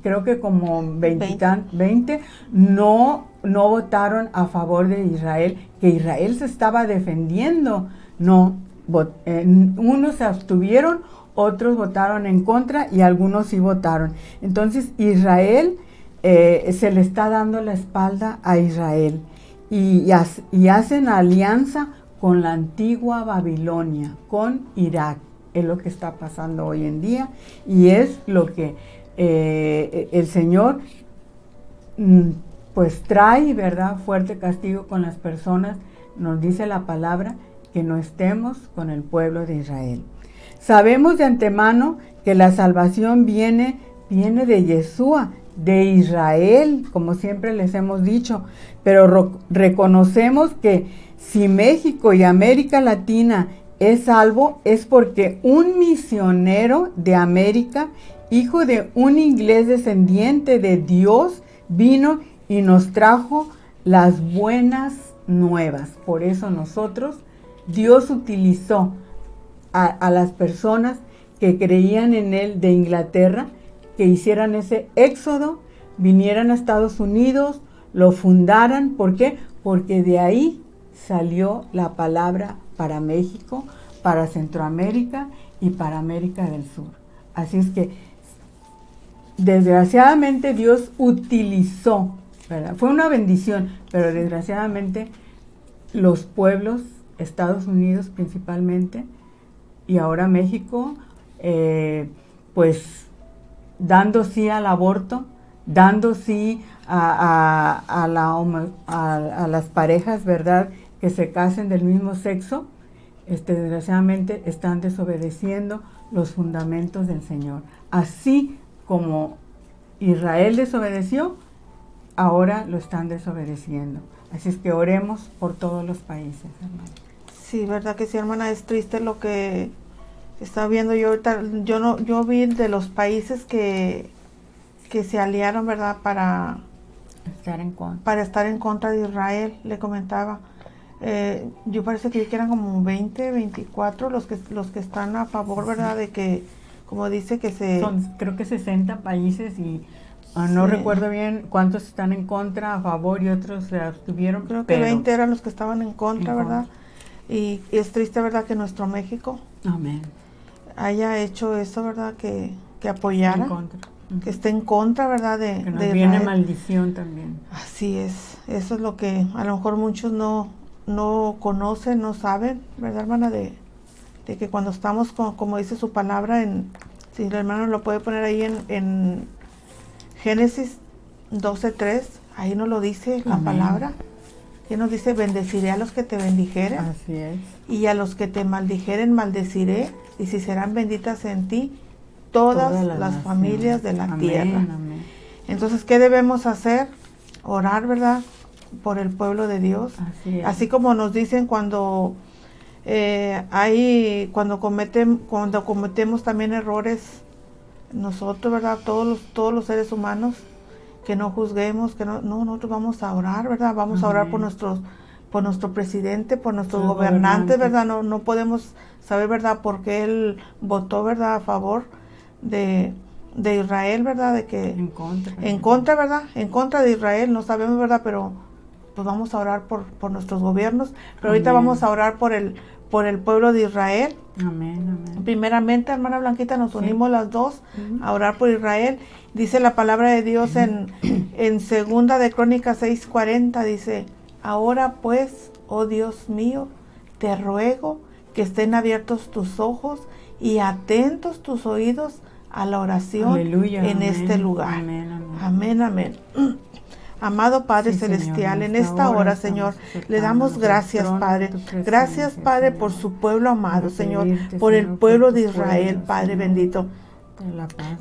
creo que como 20 no votaron a favor de Israel, que Israel se estaba defendiendo. Unos se abstuvieron, otros votaron en contra y algunos sí votaron. Entonces Israel, se le está dando la espalda a Israel y hacen alianza con la antigua Babilonia, con Irak. Es lo que está pasando hoy en día, y es lo que el Señor pues trae, ¿verdad?, fuerte castigo con las personas. Nos dice la palabra que no estemos con el pueblo de Israel. Sabemos de antemano que la salvación viene de Yeshua, de Israel, como siempre les hemos dicho, pero reconocemos que si México y América Latina es salvo, es porque un misionero de América, hijo de un inglés descendiente de Dios, vino y nos trajo las buenas nuevas. Por eso Dios utilizó a las personas que creían en Él de Inglaterra, que hicieran ese éxodo, vinieran a Estados Unidos, lo fundaran. ¿Por qué? Porque de ahí salió la palabra para México, para Centroamérica y para América del Sur. Así es que, desgraciadamente, Dios utilizó, ¿verdad? Fue una bendición, pero desgraciadamente los pueblos, Estados Unidos principalmente, y ahora México, pues dando sí al aborto, dando sí a las parejas, ¿verdad?, que se casen del mismo sexo, desgraciadamente están desobedeciendo los fundamentos del Señor. Así como Israel desobedeció, ahora lo están desobedeciendo. Así es que oremos por todos los países, hermana. Sí, verdad que sí, hermana, es triste lo que estaba viendo yo ahorita. Yo vi de los países que se aliaron, ¿verdad?, para estar en contra de Israel, le comentaba. Yo parece que eran como 20, 24 los que están a favor, ¿verdad?, de que, como dice que son, creo que 60 países y no recuerdo bien cuántos están en contra, a favor, y otros se abstuvieron. Creo que 20 eran los que estaban en contra, ¿verdad? Y es triste, ¿verdad?, que nuestro México haya hecho eso, ¿verdad?, que apoyara, que esté en contra, ¿verdad?, de nos viene maldición también. Así es, eso es lo que a lo mejor muchos no conocen, no saben, ¿verdad, hermana? De que cuando estamos, como dice su palabra, si el hermano lo puede poner ahí en Génesis 12:3, ahí nos lo dice la palabra, que nos dice: bendeciré a los que te bendijeren. Así es. Y a los que te maldijeren maldeciré, y si serán benditas en ti todas las familias de la tierra. Amén. Entonces, ¿qué debemos hacer? Orar, ¿verdad?, por el pueblo de Dios. Así como nos dicen cuando cometemos también errores nosotros, ¿verdad?, todos los seres humanos, que no juzguemos, que nosotros vamos a orar, ¿verdad? Vamos a orar por nuestro presidente, por nuestros gobernantes, ¿verdad? No podemos saber, ¿verdad?, por qué él votó, ¿verdad?, a favor de Israel, ¿verdad?, de que en contra, ¿verdad?, en contra de Israel, no sabemos, ¿verdad?, pero pues vamos a orar por nuestros gobiernos, pero ahorita vamos a orar por el pueblo de Israel. Amén. Primeramente, hermana Blanquita, nos unimos las dos a orar por Israel. Dice la palabra de Dios en Segunda de Crónicas 6:40, dice: ahora pues, oh Dios mío, te ruego que estén abiertos tus ojos y atentos tus oídos a la oración en este lugar. Amén. Amado Padre Celestial, en esta hora, Señor, le damos gracias, Padre. Gracias, Padre, por su pueblo amado, Señor, por el pueblo de Israel, Padre bendito.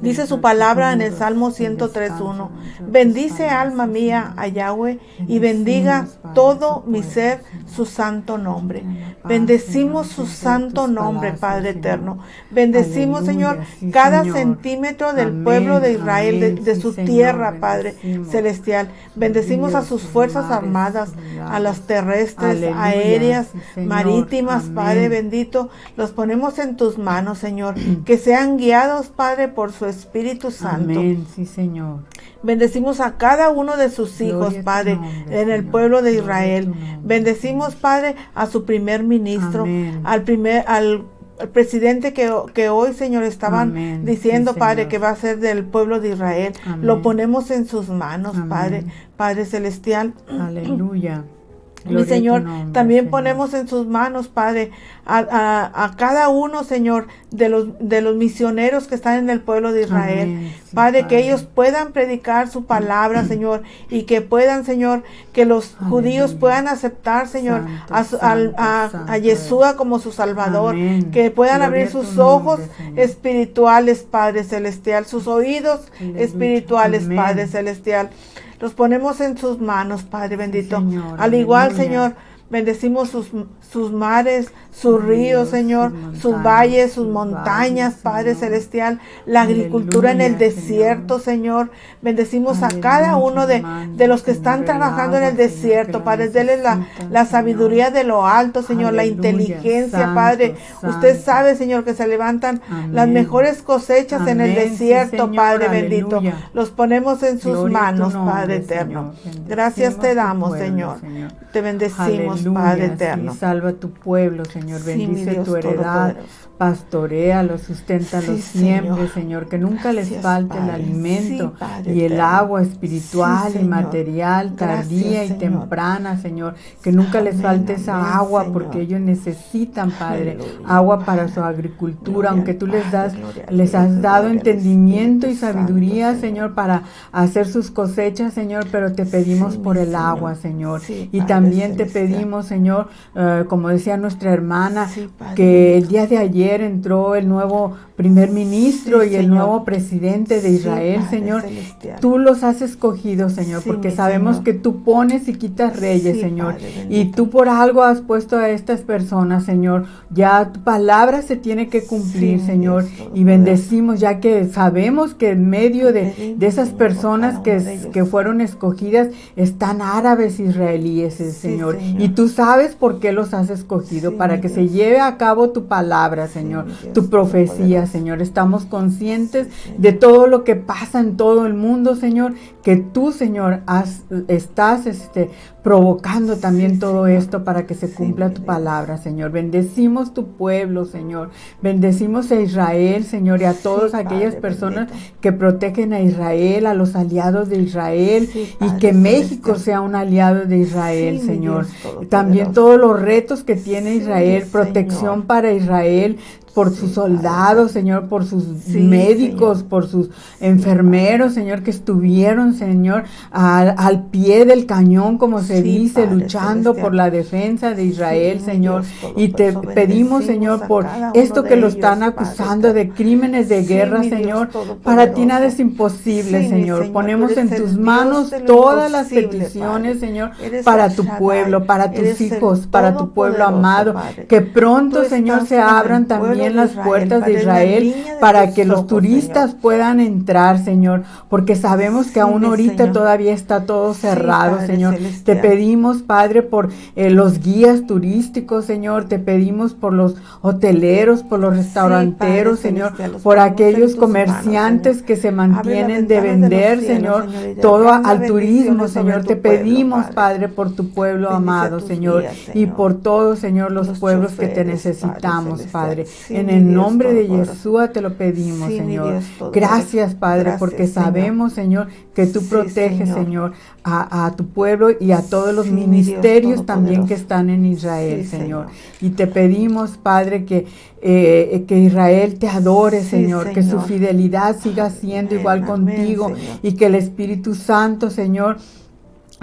Dice su palabra en el Salmo 103:1: bendice, alma mía, a Yahweh, y bendiga todo mi ser su santo nombre. Bendecimos su santo nombre, Padre eterno. Bendecimos, Señor, cada centímetro del pueblo de Israel, de su tierra, Padre celestial. Bendecimos a sus fuerzas armadas, a las terrestres, aéreas, marítimas, Padre bendito. Los ponemos en tus manos, Señor, que sean guiados, Padre, por su Espíritu Santo. Amén, sí, Señor. Bendecimos a cada uno de sus hijos, Padre, en el pueblo de Israel. Bendecimos, Padre, a su primer ministro, al presidente que hoy, Señor, estaban diciendo, sí, Padre, que va a ser del pueblo de Israel. Lo ponemos en sus manos, Padre celestial. Aleluya. Mi Señor, también ponemos en sus manos, Padre, a cada uno, Señor, de los misioneros que están en el pueblo de Israel. Padre, que ellos puedan predicar su palabra, Señor, y que puedan, Señor, que los judíos puedan aceptar, Señor, a Yeshua como su Salvador, que puedan abrir sus ojos espirituales, Padre celestial, sus oídos espirituales, Padre celestial. Los ponemos en sus manos, Padre bendito. Señor, al igual, Señor, bendecimos sus mares, sus ríos, Señor, sus valles, sus montañas, Padre celestial, la agricultura en el desierto, Señor. Bendecimos a cada uno de los que están trabajando en el desierto, Padre. Denles la sabiduría de lo alto, Señor, la inteligencia, Padre. Usted sabe, Señor, que se levantan las mejores cosechas en el desierto, Padre bendito. Los ponemos en sus manos, Padre eterno. Gracias te damos, Señor. Te bendecimos, Dios, Padre eterno. Sí, salva tu pueblo, Señor. Sí, mi Bendice Dios tu heredad. todopoderoso. Pastoréalos, susténtalos Sí, siempre, Señor. Señor. Que nunca les Gracias, falte el Padre. alimento Sí, Padre y el eterno. agua espiritual Sí, y Señor. material, tardía Gracias, y Señor. temprana, Señor. Que nunca les Amén, falte esa amén, agua, Señor. porque ellos necesitan, Padre, Aleluya, agua para Padre. su agricultura. Gloria Aunque al tú les Padre, gloria al les Hijo, has dado gloria al entendimiento y Espíritu sabiduría, Santo, Señor, para hacer sus cosechas, Señor, pero te pedimos Sí, por mi el Señor. agua, Señor. Sí, Y Padre también te celestial. pedimos, Señor, como decía nuestra hermana, Sí, Padre que el bendito. día de ayer entró el nuevo primer ministro Sí, y el Señor. nuevo presidente de Sí, Israel, Padre Señor. celestial. Tú los has escogido, Señor, Sí, porque mi sabemos Señor. que tú pones y quitas reyes, Sí, Señor. Padre Y bendito. tú por algo has puesto a estas personas, Señor. Ya tu palabra se tiene que cumplir, Sí, mi Señor. Dios Y todopoderoso. bendecimos, ya que sabemos que en medio Te de pedimos, esas Señor, por personas cada uno de ellos. que fueron escogidas están árabes israelíes, Sí, Señor. Señor. Y tú sabes por qué los has escogido, Sí, para mi que se Dios. lleve a cabo tu palabra, Señor, mi Dios tu profecía, todopoderoso. Señor. Estamos conscientes Sí, Señor. de todo lo que pasa en todo el mundo, Señor, que tú, Señor, estás provocando también Sí, todo Señor. esto para que se Sí, cumpla mi tu Dios. palabra, Señor. Bendecimos tu pueblo, Señor. Bendecimos a Israel, Señor, y a todas Sí, aquellas Padre personas bendito. que protegen a Israel, a los aliados de Israel, Sí, y Padre que México celestial. sea un aliado de Israel, Sí, mi Señor. Dios todopoderoso. También todos los retos que tiene Sí, Israel, protección Señor. para Israel, por Sí, sus Padre soldados, eterno. Señor, por sus Sí, médicos, Señor. por sus Sí, enfermeros, Señor, que estuvieron, Señor, al pie del cañón, como se Sí, dice, Padre luchando celestial. por la defensa de Israel, Sí, mi Señor. Dios Y te todopoderoso, pedimos, bendecimos Señor, a por cada uno esto de que lo ellos, están Padre acusando de eterno. crímenes de Sí, guerra, mi Dios Señor. todopoderoso. Para ti nada es imposible, Sí, mi Señor. Señor, Ponemos tú eres en tus el manos Dios de lo todas las imposible, peticiones, Padre. Señor, Eres para el tu Shaddai, pueblo, para tus eres el hijos, para tu pueblo Todopoderoso, amado. Padre. Que pronto, Tú Señor, estás se con el abran pueblo también de las Israel, puertas de Padre, en la Israel niña de para tus que los ojos, turistas Señor. puedan entrar, Señor, porque sabemos que Sí, aún mi ahorita Señor. todavía está todo Sí, cerrado, Padre Señor. Te celestial. pedimos, Padre, por los guías turísticos, Señor. Te pedimos por los hoteleros, por los Sí, restauranteros, Padre Señor, celestial, los por ponemos en aquellos tus manos, comerciantes Señor. que se Abre las mantienen de ventanas de los vender, cielos, Señor, Señor, y todo derrama al turismo, bendiciones sobre Señor. tu Te pueblo, pedimos, Padre. Padre, por tu pueblo Bendice a amado, tus Señor, guías, y Señor. por todos, Señor, los Los pueblos que te choferes, Padre necesitamos, celestial. Padre. Sí, En mi el Dios nombre de todopoderoso. Yeshua te lo pedimos, Sí, mi Señor. Dios todopoderoso. Gracias, Padre, Gracias, porque Señor. sabemos, Señor, que tú Sí, proteges, Señor. Señor, a tu pueblo y a todos los Sí, mi Dios ministerios también que todopoderoso. están en Israel, Sí, Señor. Señor. Y te pedimos, Padre, que Israel te adore, Sí, Señor, que su Señor. fidelidad siga siendo Amén, igual amén, contigo, Señor. y que el Espíritu Santo, Señor,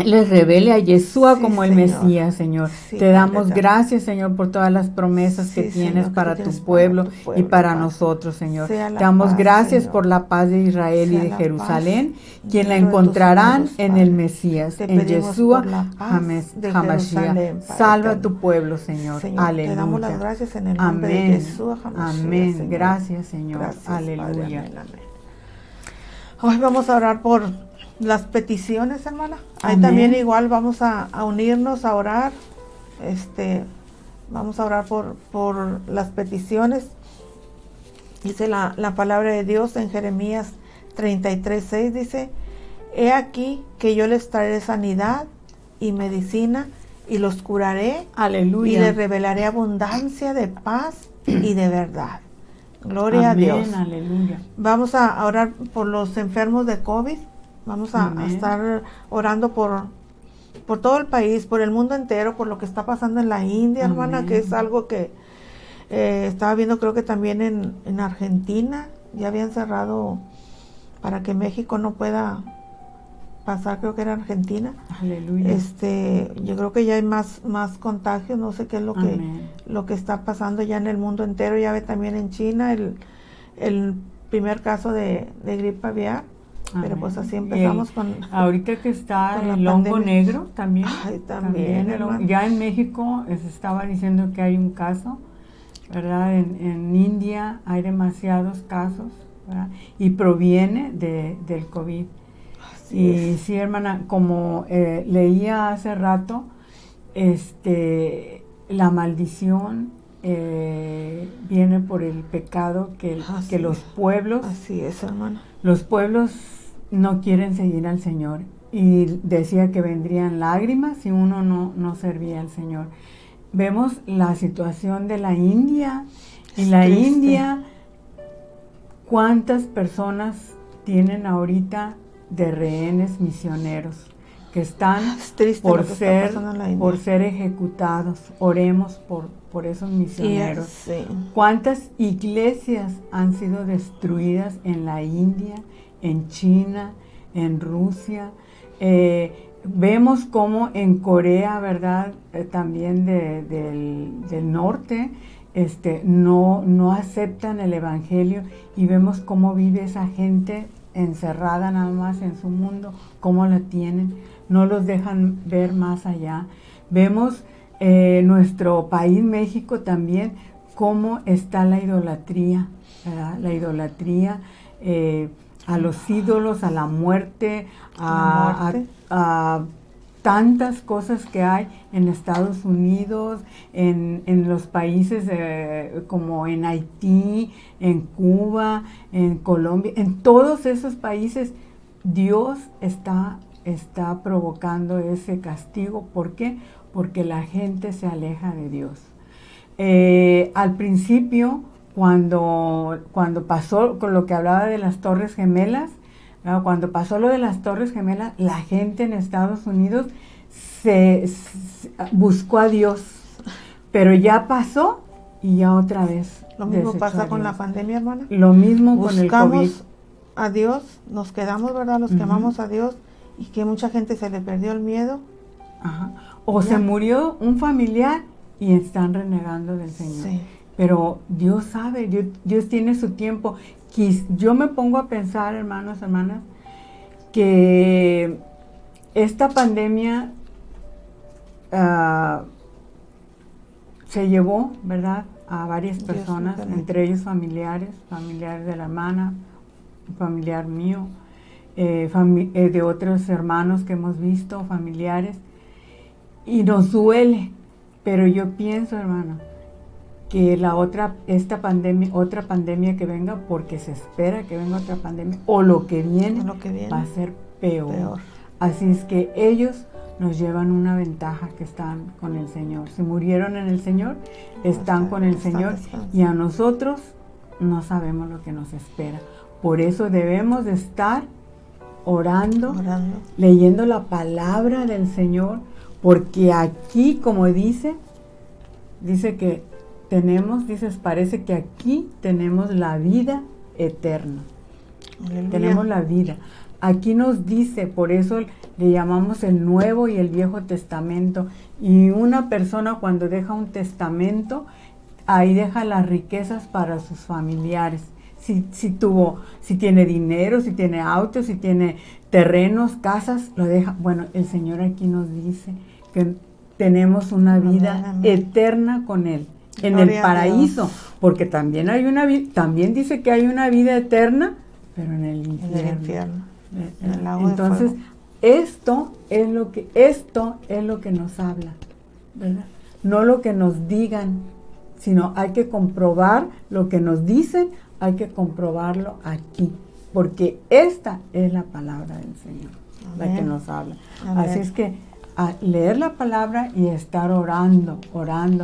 les revele a Yeshua Sí, como el Señor. Mesías, Señor. Sí, Te Padre damos eterno. gracias, Señor, por todas las promesas que Sí, tienes Señor, que para tú tu tienes pueblo, tu y para Padre. nosotros, Señor. Sea la Te damos paz, gracias Señor. por la paz de Israel y Sea de la Jerusalén, paz quien la dentro de tus encontrarán muros, en Padre. el Mesías, Te en pedimos Yeshua por la paz de Hamashiach. Jerusalén, Padre Salva eterno. tu pueblo, Señor. Señor, Aleluya. te damos las gracias en el nombre de Amén. Jesús, Hamashiach, Amén. Señor. Gracias, Señor. Gracias, Padre. Aleluya. Amén, amén. Hoy vamos a orar por las peticiones, hermana. Ahí Amén. también igual vamos a unirnos a orar. Vamos a orar por las peticiones. Dice la palabra de Dios en Jeremías 33:6, dice: He aquí que yo les traeré sanidad y medicina, y los curaré, Aleluya. y les revelaré abundancia de paz y de verdad. Gloria a Dios. Amén, aleluya. Vamos a orar por los enfermos de COVID. Vamos a Amén. estar orando por todo el país, por el mundo entero, por lo que está pasando en la India, hermana, Amén. que es algo que estaba viendo, creo que también en Argentina. Ya habían cerrado para que México no pueda pasar, creo que era Argentina. Aleluya. Yo creo que ya hay más contagios, no sé qué es Amén. lo que está pasando ya en el mundo entero. Ya ve también en China el primer caso de gripe aviar. Pero Amén. pues así Y empezamos con... ahorita que está con la el hongo pandemia. negro también. Ay, también, el hongo- hermano. ya en México se estaba diciendo que hay un caso, ¿verdad? En India hay demasiados casos, ¿verdad? Y proviene del COVID. Así Y es. sí, hermana, como leía hace rato, la maldición viene por el pecado que Así los es. pueblos Así es, hermano. Los pueblos no quieren seguir al Señor. y decía que vendrían lágrimas si uno no servía al Señor. Vemos la situación de la India, y la triste. India, ¿cuántas personas tienen ahorita de rehenes misioneros que están Es triste por lo que está ser, pasando en la India. por ser ejecutados? Oremos por esos misioneros. Sí. ¿Cuántas iglesias han sido destruidas en la India, en China, en Rusia? Vemos cómo en Corea, ¿verdad? También del norte, no aceptan el evangelio, y vemos cómo vive esa gente encerrada nada más en su mundo, cómo la tienen, no los dejan ver más allá. Vemos nuestro país, México, también, cómo está la idolatría, ¿verdad? La idolatría a los ídolos, a la muerte, a tantas cosas que hay en Estados Unidos, en los países como en Haití, en Cuba, en Colombia, en todos esos países Dios está provocando ese castigo. ¿Por qué? Porque la gente se aleja de Dios. Al principio, cuando pasó con lo que hablaba de las Torres Gemelas, cuando pasó lo de las Torres Gemelas, la gente en Estados Unidos se buscó a Dios, pero ya pasó y ya otra vez. Lo mismo pasa con la pandemia, hermana. Lo mismo con el COVID. Buscamos a Dios, nos quedamos, ¿verdad? Los que amamos a Dios, y que mucha gente se le perdió el miedo. Ajá. O se murió un familiar y están renegando del Señor. Sí. Pero Dios sabe, Dios tiene su tiempo. Yo me pongo a pensar, hermanos, hermanas, que esta pandemia se llevó, ¿verdad?, a varias personas, entre ellos familiares de la hermana, familiar mío, de otros hermanos que hemos visto, familiares, y nos duele. Pero yo pienso, hermano, que otra pandemia que venga, porque se espera que venga otra pandemia, o lo que viene va a ser peor. Así es que ellos nos llevan una ventaja, que están con el Señor. Si murieron en el Señor, están con el Señor, y a nosotros no sabemos lo que nos espera. Por eso debemos de estar orando, leyendo la palabra del Señor, porque aquí, como dice que parece que aquí tenemos la vida eterna. Aleluya. Tenemos la vida. Aquí nos dice, por eso le llamamos el Nuevo y el Viejo Testamento. Y una persona, cuando deja un testamento, ahí deja las riquezas para sus familiares. Si tiene dinero, si tiene autos, si tiene terrenos, casas, lo deja. Bueno, el Señor aquí nos dice que tenemos una vida eterna con Él, en el paraíso, porque también dice que hay una vida eterna, pero en el infierno. En el agua. Entonces, de fuego. esto es lo que nos habla, ¿verdad? No lo que nos digan, sino hay que comprobar lo que nos dicen, hay que comprobarlo aquí, porque esta es la palabra del Señor. Amén. La que nos habla. Amén. Así es que a leer la palabra y estar orando,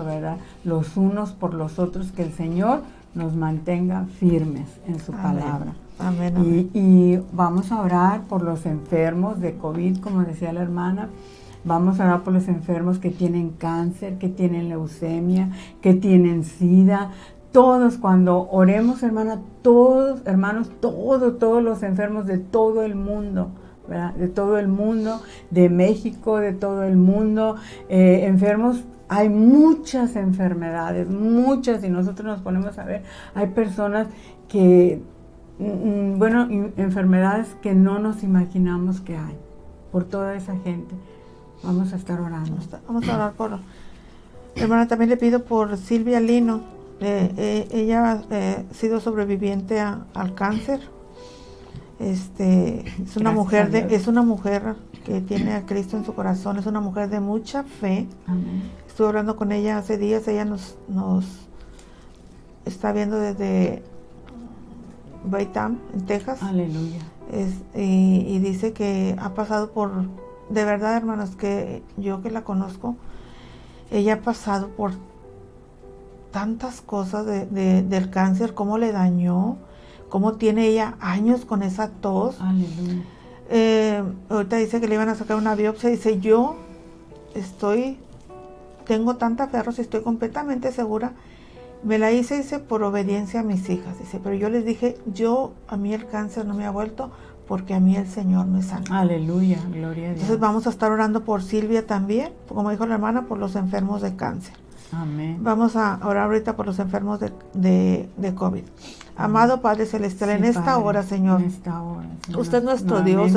¿verdad?, los unos por los otros, que el Señor nos mantenga firmes en su palabra. Amén, amén. Y vamos a orar por los enfermos de COVID, como decía la hermana. Vamos a orar por los enfermos que tienen cáncer, que tienen leucemia, que tienen SIDA. Todos, cuando oremos, hermana, todos, hermanos, todos los enfermos de todo el mundo, ¿verdad?, de todo el mundo, de México, de todo el mundo, enfermos. Hay muchas enfermedades, muchas, y nosotros nos ponemos a ver, hay personas que, enfermedades que no nos imaginamos que hay, por toda esa gente. Vamos a estar orando. Vamos a orar por... Hermana, también le pido por Silvia Lino. Ella ha sido sobreviviente al cáncer. Es una mujer que tiene a Cristo en su corazón, es una mujer de mucha fe. Amén. Estuve hablando con ella hace días, ella nos está viendo desde Baytown, en Texas. Aleluya. y dice que ha pasado por, de verdad, hermanos, que yo que la conozco, ella ha pasado por tantas cosas del cáncer, cómo le dañó, cómo tiene ella años con esa tos. Aleluya. Ahorita dice que le iban a sacar una biopsia. Dice, yo tengo tanta fe, Rosy, estoy completamente segura. Me la hice, dice, por obediencia a mis hijas. Dice, pero yo les dije, a mí el cáncer no me ha vuelto porque a mí el Señor me sanó. Aleluya, gloria a Dios. Entonces vamos a estar orando por Silvia también, como dijo la hermana, por los enfermos de cáncer. Amén. Vamos a orar ahorita por los enfermos de COVID. Amado Padre Celestial, Sí, en esta Padre, hora, Señor, en esta hora, Señor, usted es nuestro Dios,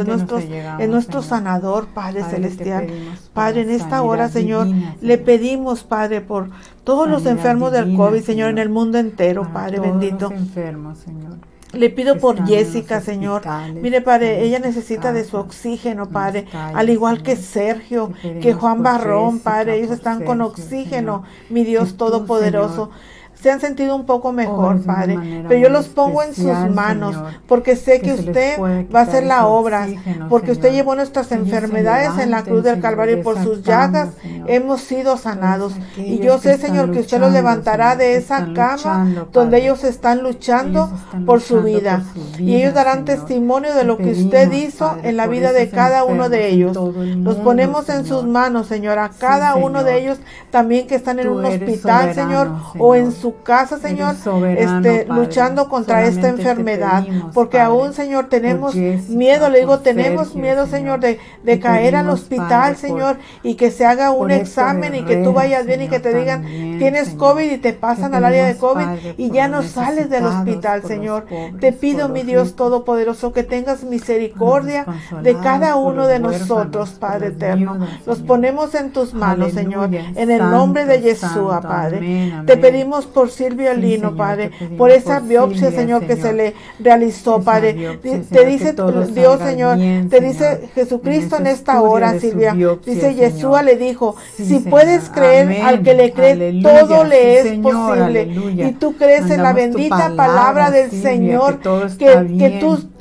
es nuestro sanador, Padre Celestial. Padre, en esta hora, Señor, le pedimos, Padre, por todos los enfermos del COVID, Señor, en el mundo entero, Padre bendito. Los enfermos, Señor. Le pido por Están en Jessica, los Señor. hospitales, Mire, Padre, están en ella sus necesita de su casas, oxígeno, en Padre, las calles, al igual Señor. que Sergio, Te pedimos que Juan por Barrón, Jessica, Padre, ellos por están con Sergio, oxígeno, Señor. mi Dios Que tú, Todopoderoso. Señor, Se han sentido un poco mejor, obres de una Padre, manera pero yo muy los pongo en sus especial, manos, Señor, porque sé que que se les usted puede va a quitar hacer la ese obra, oxígeno, porque usted Señor. llevó nuestras Que ellos se enfermedades en la cruz del levanten, Calvario y Señor, por de sus esa cama, llagas Señor. hemos sido sanados. Todos Y aquellos yo sé, que están Señor, que usted los luchando, levantará Señor, de que esa están cama luchando, donde Padre. ellos están luchando Ellos están por su luchando vida. por su Y vida, ellos darán Señor. testimonio de Te lo que usted pedimos, hizo Padre, en la por vida de esos cada uno de enfermos en ellos. todo el Los mundo, ponemos en sus Señor. manos, Señor, a Sí, cada uno de Señor. ellos también que están en Tú un eres hospital, Señor, soberano, o en Señor. su casa, Señor, Eres soberano, Padre. luchando contra esta Solamente te enfermedad, pedimos, porque Padre, aún, Señor, tenemos por Jessica, miedo, le digo, por tenemos Sergio, miedo, Señor, de Te caer al pedimos, hospital, Padre, Señor, y que se haga un por Héctor examen y que tú Herrera, vayas bien y que Señor, te digan, también, tienes Señor. COVID y te Te pasan al área de pedimos, COVID Padre, y por ya los no sales del necesitados, hospital, por los Señor. pobres, Te por pido, los mi Dios ricos, Todopoderoso, que tengas misericordia por los de cada desconsolados, por uno los de huérfanos, nosotros, por Padre las eterno. viudas, Los Señor. ponemos en tus manos, Señor, Aleluya, en el nombre de santo, Yeshua, santo, Padre. amén, Te amén. pedimos por Silvia Sí, Lino, Señor, Padre, te pedimos por esa por biopsia, Silvia, Señor, que se Señor. le realizó, Esa Padre. biopsia, Te Señor, dice que todo Dios, salga Señor, bien, te Señor, dice Jesucristo en ese esta estudio hora, de su Silvia. biopsia, Dice Señor. Yeshua le dijo, Sí, si Señor. puedes creer, Amén. al que le cree, Aleluya. todo le Sí, es Señor. posible. Aleluya. Y tú crees en la Mandamos tu bendita palabra del Silvia, Señor, que todo está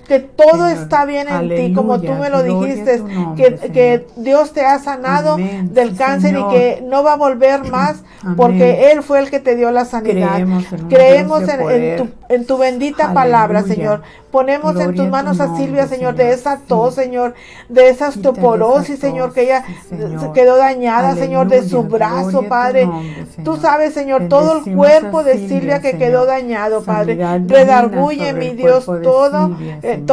que todo Señor. está bien en ti, como tú me lo Aleluya. Gloria a dijiste, tu nombre, que Dios te ha sanado Amén. del Sí, cáncer Señor. y que no va a volver más Amén. porque Él fue el que te dio la sanidad. Creemos en un Dios de en poder. en tu bendita Aleluya. palabra, Señor. Ponemos en Gloria tus a tu manos a nombre, Silvia, Señor, Señor. de esa Sí. tos, Señor, de esa Quítale osteoporosis, esa Señor, tos, que ella sí, Señor. se quedó dañada, Señor, de su Aleluya. brazo, Gloria a tu Padre. nombre, Tú Señor. sabes, Señor, todo el Bendecimos cuerpo a de Silvia que Señor. quedó dañado, Padre. Sanidad divina Redarguye, sobre mi el Dios, cuerpo de todo, Silvia, Señor.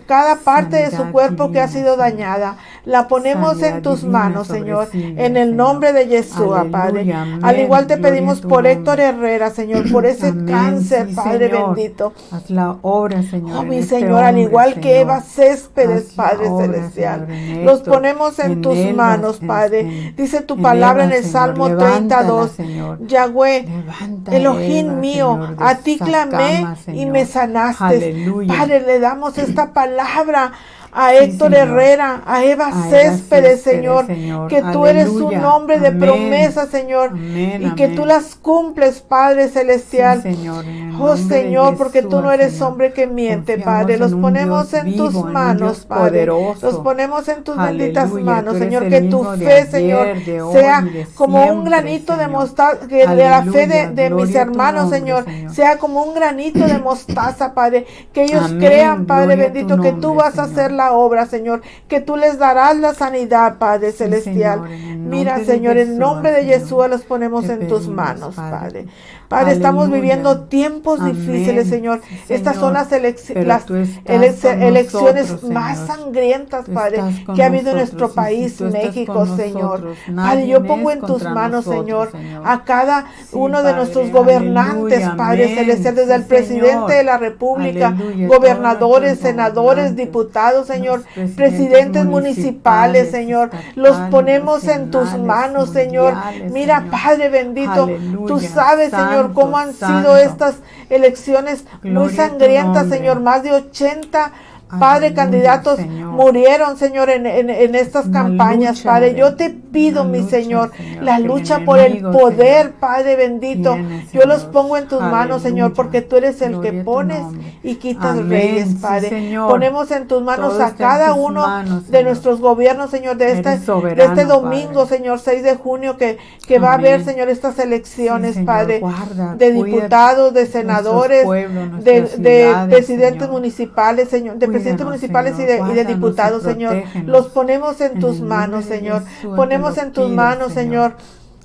cada parte de su Sanidad cuerpo que ha divina, sido Señor. dañada. La ponemos Sanidad en tus divina manos, sobre Señor, Silvia, en el Señor. nombre de Yeshua, Padre. Aleluya, amén. Al igual te Gloria a pedimos tu por nombre. Héctor Herrera, Señor, por ese Amén, cáncer, sí, Padre Señor. bendito. Haz la obra, Señor. Oh, en mi este Señor, al hombre, igual que Señor. Eva Céspedes, Haz la Padre obra, Celestial. Señor, en Los Héctor, ponemos en tus Elba, manos, Padre. Dice tu palabra en el Señor. Salmo Levántala, 32. Señor. Yahweh, Levanta Elohim Eva, mío, Señor, de a ti esa clamé cama, y Señor. me sanaste. Aleluya. Padre, le damos esta palabra a Sí, Héctor Señor. Herrera, a Eva A Eva Céspedes, Céspedes, Señor, Señor. que tú eres un Aleluya. hombre de Amén. promesa, Señor, Amén, y que amén. tú las cumples, Padre Celestial. Sí, Señor, en el Oh, nombre de Señor, porque tú Yeshua, no eres Señor. hombre que miente, Confiamos Padre. en Los un ponemos Dios en tus vivo, en un manos, Dios Padre. poderoso. Los ponemos en tus benditas Aleluya. manos, Tú eres Señor. el Que tu mismo de fe, ayer, Señor, de hoy sea y de como un siempre, granito de Señor. mostaza, que de la fe Aleluya. de mis Gloria a tu hermanos, nombre, Señor, Señor. sea como un granito de mostaza, Padre. Que ellos Amén. crean, Padre Gloria a tu bendito, que tú nombre, vas a Señor. hacer la obra, Señor. Que tú les darás la sanidad, Padre Sí, Celestial. Señor, en el Mira, nombre de Señor, en Yeshua, nombre de Señor, Yeshua los ponemos te en tus pedimos, manos, Padre. Padre. Padre, estamos Aleluya. viviendo tiempos Amén. difíciles, Señor. Sí, Estas son Señor. Pero las tú estás con elecciones nosotros, más Señor. sangrientas, Tú Padre, estás con que ha habido en nosotros, nuestro y si país, tú estás México, con Señor. nosotros, Padre, nadie yo pongo es en tus contra manos, nosotros, Señor, Señor. a cada Sí, uno de Padre, nuestros gobernantes, aleluya, Padre amén. Celestial, desde el Sí, presidente Señor. de la República, Aleluya, gobernadores, todos nuestros senadores, gobernantes, diputados, Señor, los presidentes municipales, Señor. Los estatales, ponemos en tus nacionales, manos, Señor. mundiales, Mira, Señor. Padre bendito, Aleluya, tú sabes, Señor, santo, cómo han sido santo. estas elecciones muy Gloria a tu sangrientas, nombre. Señor. Más de 80 Padre, Aleluya, candidatos Señor. murieron, Señor, en estas Una campañas, lucha, Padre. Yo te pido, una mi lucha, Señor, Señor, la que el lucha por el enemigo, poder, Señor, Padre bendito. tiene, Yo los Señor. pongo en tus manos, Señor, Aleluya. porque tú eres el Gloria que a tu pones nombre. y quitas Amén, reyes, sí, Padre. Señor. Ponemos en tus manos Todo a está en cada tus uno manos, de Señor. nuestros gobiernos, Señor, de Eres este soberano, domingo, Padre. Señor, 6 de junio, que va a haber, Amén. Señor, estas elecciones, Sí, Señor, Padre, guarda, de cuida diputados, de nuestros senadores, pueblos, de nuestras ciudades, presidentes Señor. municipales, Señor, de presidentes Cuídanos, municipales Señor, y de guárdanos y diputados, Señor. protégenos. Los ponemos en En tus el manos, nombre de Señor. Jesús Ponemos te lo en tus pido, manos, Señor.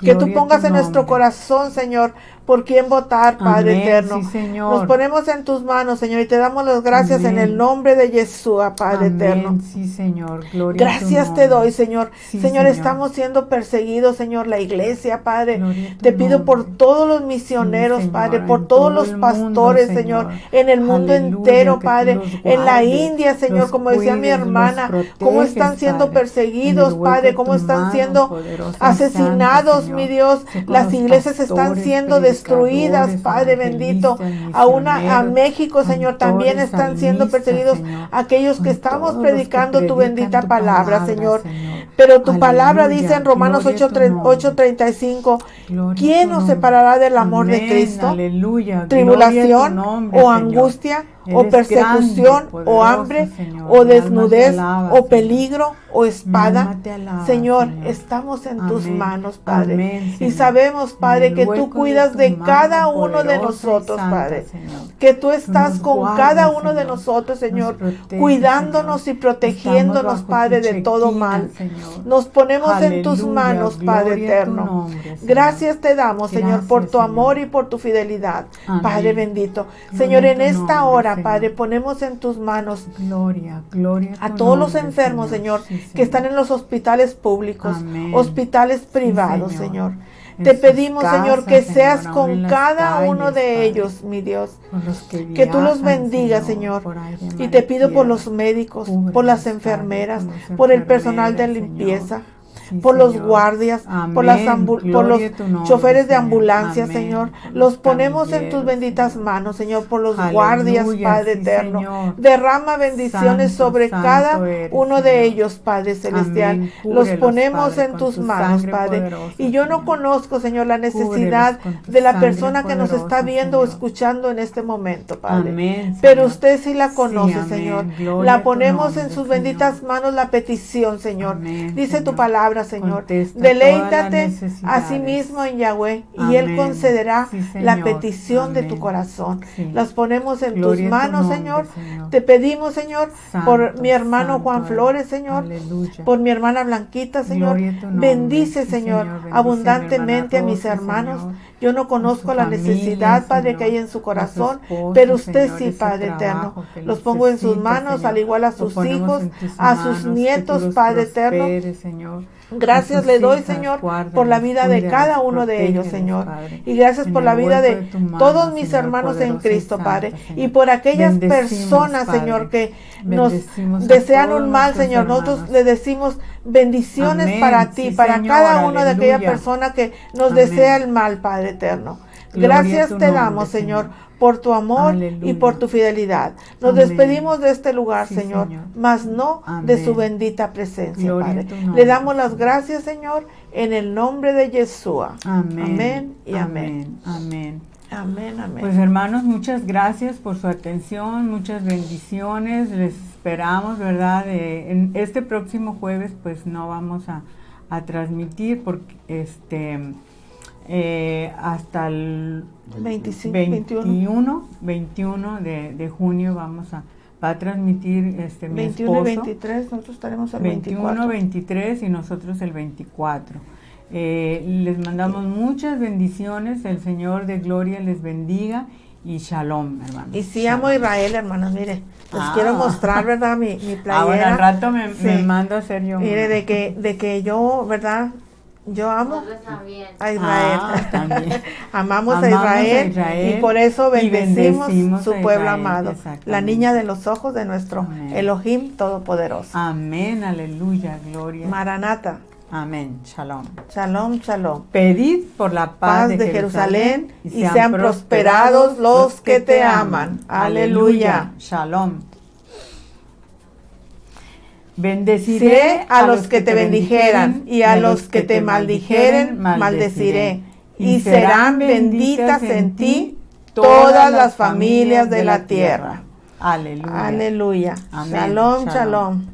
Que tú Gloria a pongas tu en nuestro nombre. corazón, Señor, por quién votar, Padre Amén, eterno. sí, Señor. Nos ponemos en tus manos, Señor, y te damos las gracias en Amén. el nombre de Yeshua, Padre Amén, eterno. sí, Señor. Gloria a tu Gracias te nombre. doy, Señor. Sí, Señor, estamos siendo perseguidos, Señor, la iglesia, Padre. Gloria a tu Te pido por nombre. todos los misioneros, Sí, Padre, Señor, por en todos todo los el pastores, mundo, Señor, Señor. en el mundo Aleluya, entero, que tú Padre, los en la guardes, India, Señor, los como decía mi cuides, hermana, los cómo proteges, están siendo Padre. perseguidos, En el hueco Padre, de cómo tu están mano siendo poderosa y asesinados, santa, mi Señor. Dios. Sé con Las los iglesias están pastores, siendo destruidas, predicadores, Padre bendito. evangelistas, A México, Señor, también cantores, están siendo salmistas, perseguidos Señor. aquellos que Con estamos todos los que predicando tu predican bendita tu palabra, Señor. Señor. Pero tu palabra Aleluya, dice en Romanos gloria a tu nombre. 8:35, Gloria a ¿quién tu nos nombre. separará del amor de Amén, Cristo? aleluya, Tribulación gloria a tu nombre, o Señor. angustia o Eres persecución grande, o poderoso, hambre Señor. o Mi alma te desnudez alaba, o Señor. peligro o Mi espada. alma te alaba, Señor, Señor. estamos en tus Amén. manos, Padre. Amén, Y Señor. sabemos, En Padre, el que hueco tú cuidas tu de mano cada uno de poderosa y nosotros, santa, Padre. Señor. Que tú estás nos con guardas, cada uno de Señor. nosotros, Señor, Nos protege, cuidándonos Señor. y protegiéndonos, Estamos bajo Padre, tu de todo chequina, mal. Señor. Nos ponemos en tus Aleluya, manos, Padre gloria a tu eterno. nombre, Señor. Gracias te damos, Señor, por Gracias, tu amor Señor. y por tu fidelidad, Amén. Padre bendito. Gloria Señor, a en tu esta nombre, hora, Señor. Padre, ponemos en tus manos Gloria, gloria a tu todos los nombre, enfermos, Señor, Sí, que están Señor. en los hospitales públicos, Amén. hospitales privados, Señor. Señor. En Te sus pedimos, Señor, que casas, seas Señor, aún en con las cada uno calles, de Padre. ellos, mi Dios. Por los que Que tú los viajan, bendigas, Señor. por aire, mar Y te pido por tierra. los médicos, por Cúbrelos, las Padre, enfermeras, con los por el personal de enfermeras, limpieza, Señor. Sí, por los Señor. guardias, Amén. por los Gloria a tu nombre, choferes de Señor. ambulancia, Amén. Señor. Por Los los ponemos en tus camilleros, benditas Señor. manos, Señor, por los Aleluya, guardias, Padre sí, eterno. Señor. Derrama bendiciones Santo, sobre santo cada eres, uno de Señor. ellos, Padre celestial. Amén. Los Cúbrelos, ponemos Padre, en con tus tu manos, sangre Padre. poderosa, Y yo no Señor. conozco, Señor, la necesidad Cúbrelos con tu de la sangre persona que nos está poderosa, viendo o Señor. escuchando en este momento, Padre. Amén, Pero Señor. usted sí la Sí, conoce, amén. Señor. Gloria a La tu ponemos nombre, en sus Señor. benditas manos la petición, Señor. Amén, Dice tu Señor. palabra, Señor. Contesta Deleítate todas las a necesidades. sí mismo en Yahweh y Él Amén. concederá Sí, la Señor. petición de tu Amén. corazón. Sí. Las ponemos en Gloria a tus tu manos, nombre, Señor. Señor. Te pedimos, Señor, por Santo, mi hermano santo Juan eres. Flores, Señor. Aleluya. Por mi hermana Blanquita, Señor. Gloria a tu nombre. Bendice, Sí, Señor, Señor. Bendice abundantemente a a mi mis hermana hermanos. Rosa, Yo no conozco su la familia, necesidad, Padre, Señor, que hay en su a su corazón, esposo, pero usted Señor, sí, ese Padre eterno. trabajo que Los pongo en sus necesita, manos, Señor. al igual a Lo sus ponemos hijos, en tus a manos, sus que tú nietos, los Padre eterno. prosperes, Señor. Gracias A sus le doy, hijas, Señor, guárdalos, por la vida de cuídalos, cada uno de ellos, protégelos, Señor. Padre. Y gracias En por la el vida hueco de tu mano, todos mis Señor, hermanos en poderosa y Cristo, santa, Padre. Señor. Y por aquellas Bendecimos, personas, Padre. Señor, que Bendecimos nos a desean todos un mal, nuestros Señor. Nosotros hermanos. le decimos bendiciones Amén. para ti, Sí, para Señor, cada una de aquella aleluya. persona que nos Amén. desea el mal, Padre eterno. Gloria a Gracias tu te nombre, damos, Señor, Señor. por tu amor y Aleluya. por tu fidelidad. Nos Amén. despedimos de este lugar, Sí, Señor, Señor. mas no de Amén. su bendita presencia, Gloria a Padre. tu nombre, Le damos las Señor. gracias, Señor, en el nombre de Yeshua. Amén. Amén y amén. Amén. Amén, amén. Pues hermanos, muchas gracias por su atención, muchas bendiciones, les esperamos, ¿verdad? En este próximo jueves pues no vamos a transmitir porque hasta el 21 de junio va a transmitir mi 21 y esposo. 23, nosotros estaremos el 21, 24. 23 y nosotros el 24. Les mandamos muchas bendiciones, el Señor de gloria les bendiga y shalom, hermanos. Y sí amo a Israel, hermanos, mire, les quiero mostrar, ¿verdad? Mi playera. Bueno, al rato me Sí. mando a hacer yo. Mire, de que yo, ¿verdad? Yo amo a Israel. También. Amamos a Amamos a Israel, Israel y por eso y bendecimos bendecimos su a pueblo Israel, amado, exactamente. la niña de los ojos de nuestro Amén. Elohim Todopoderoso. Amén, aleluya, gloria. Maranata, Amén, shalom. shalom, shalom. Pedid por la Paz de Jerusalén y sean prosperados los que te aman. Aleluya. Shalom. Bendeciré a los que te bendijeran y a los que te maldijeren, maldeciré. Y serán benditas en ti todas las familias de la tierra. Aleluya. Aleluya. Amén. Shalom, Shalom. shalom.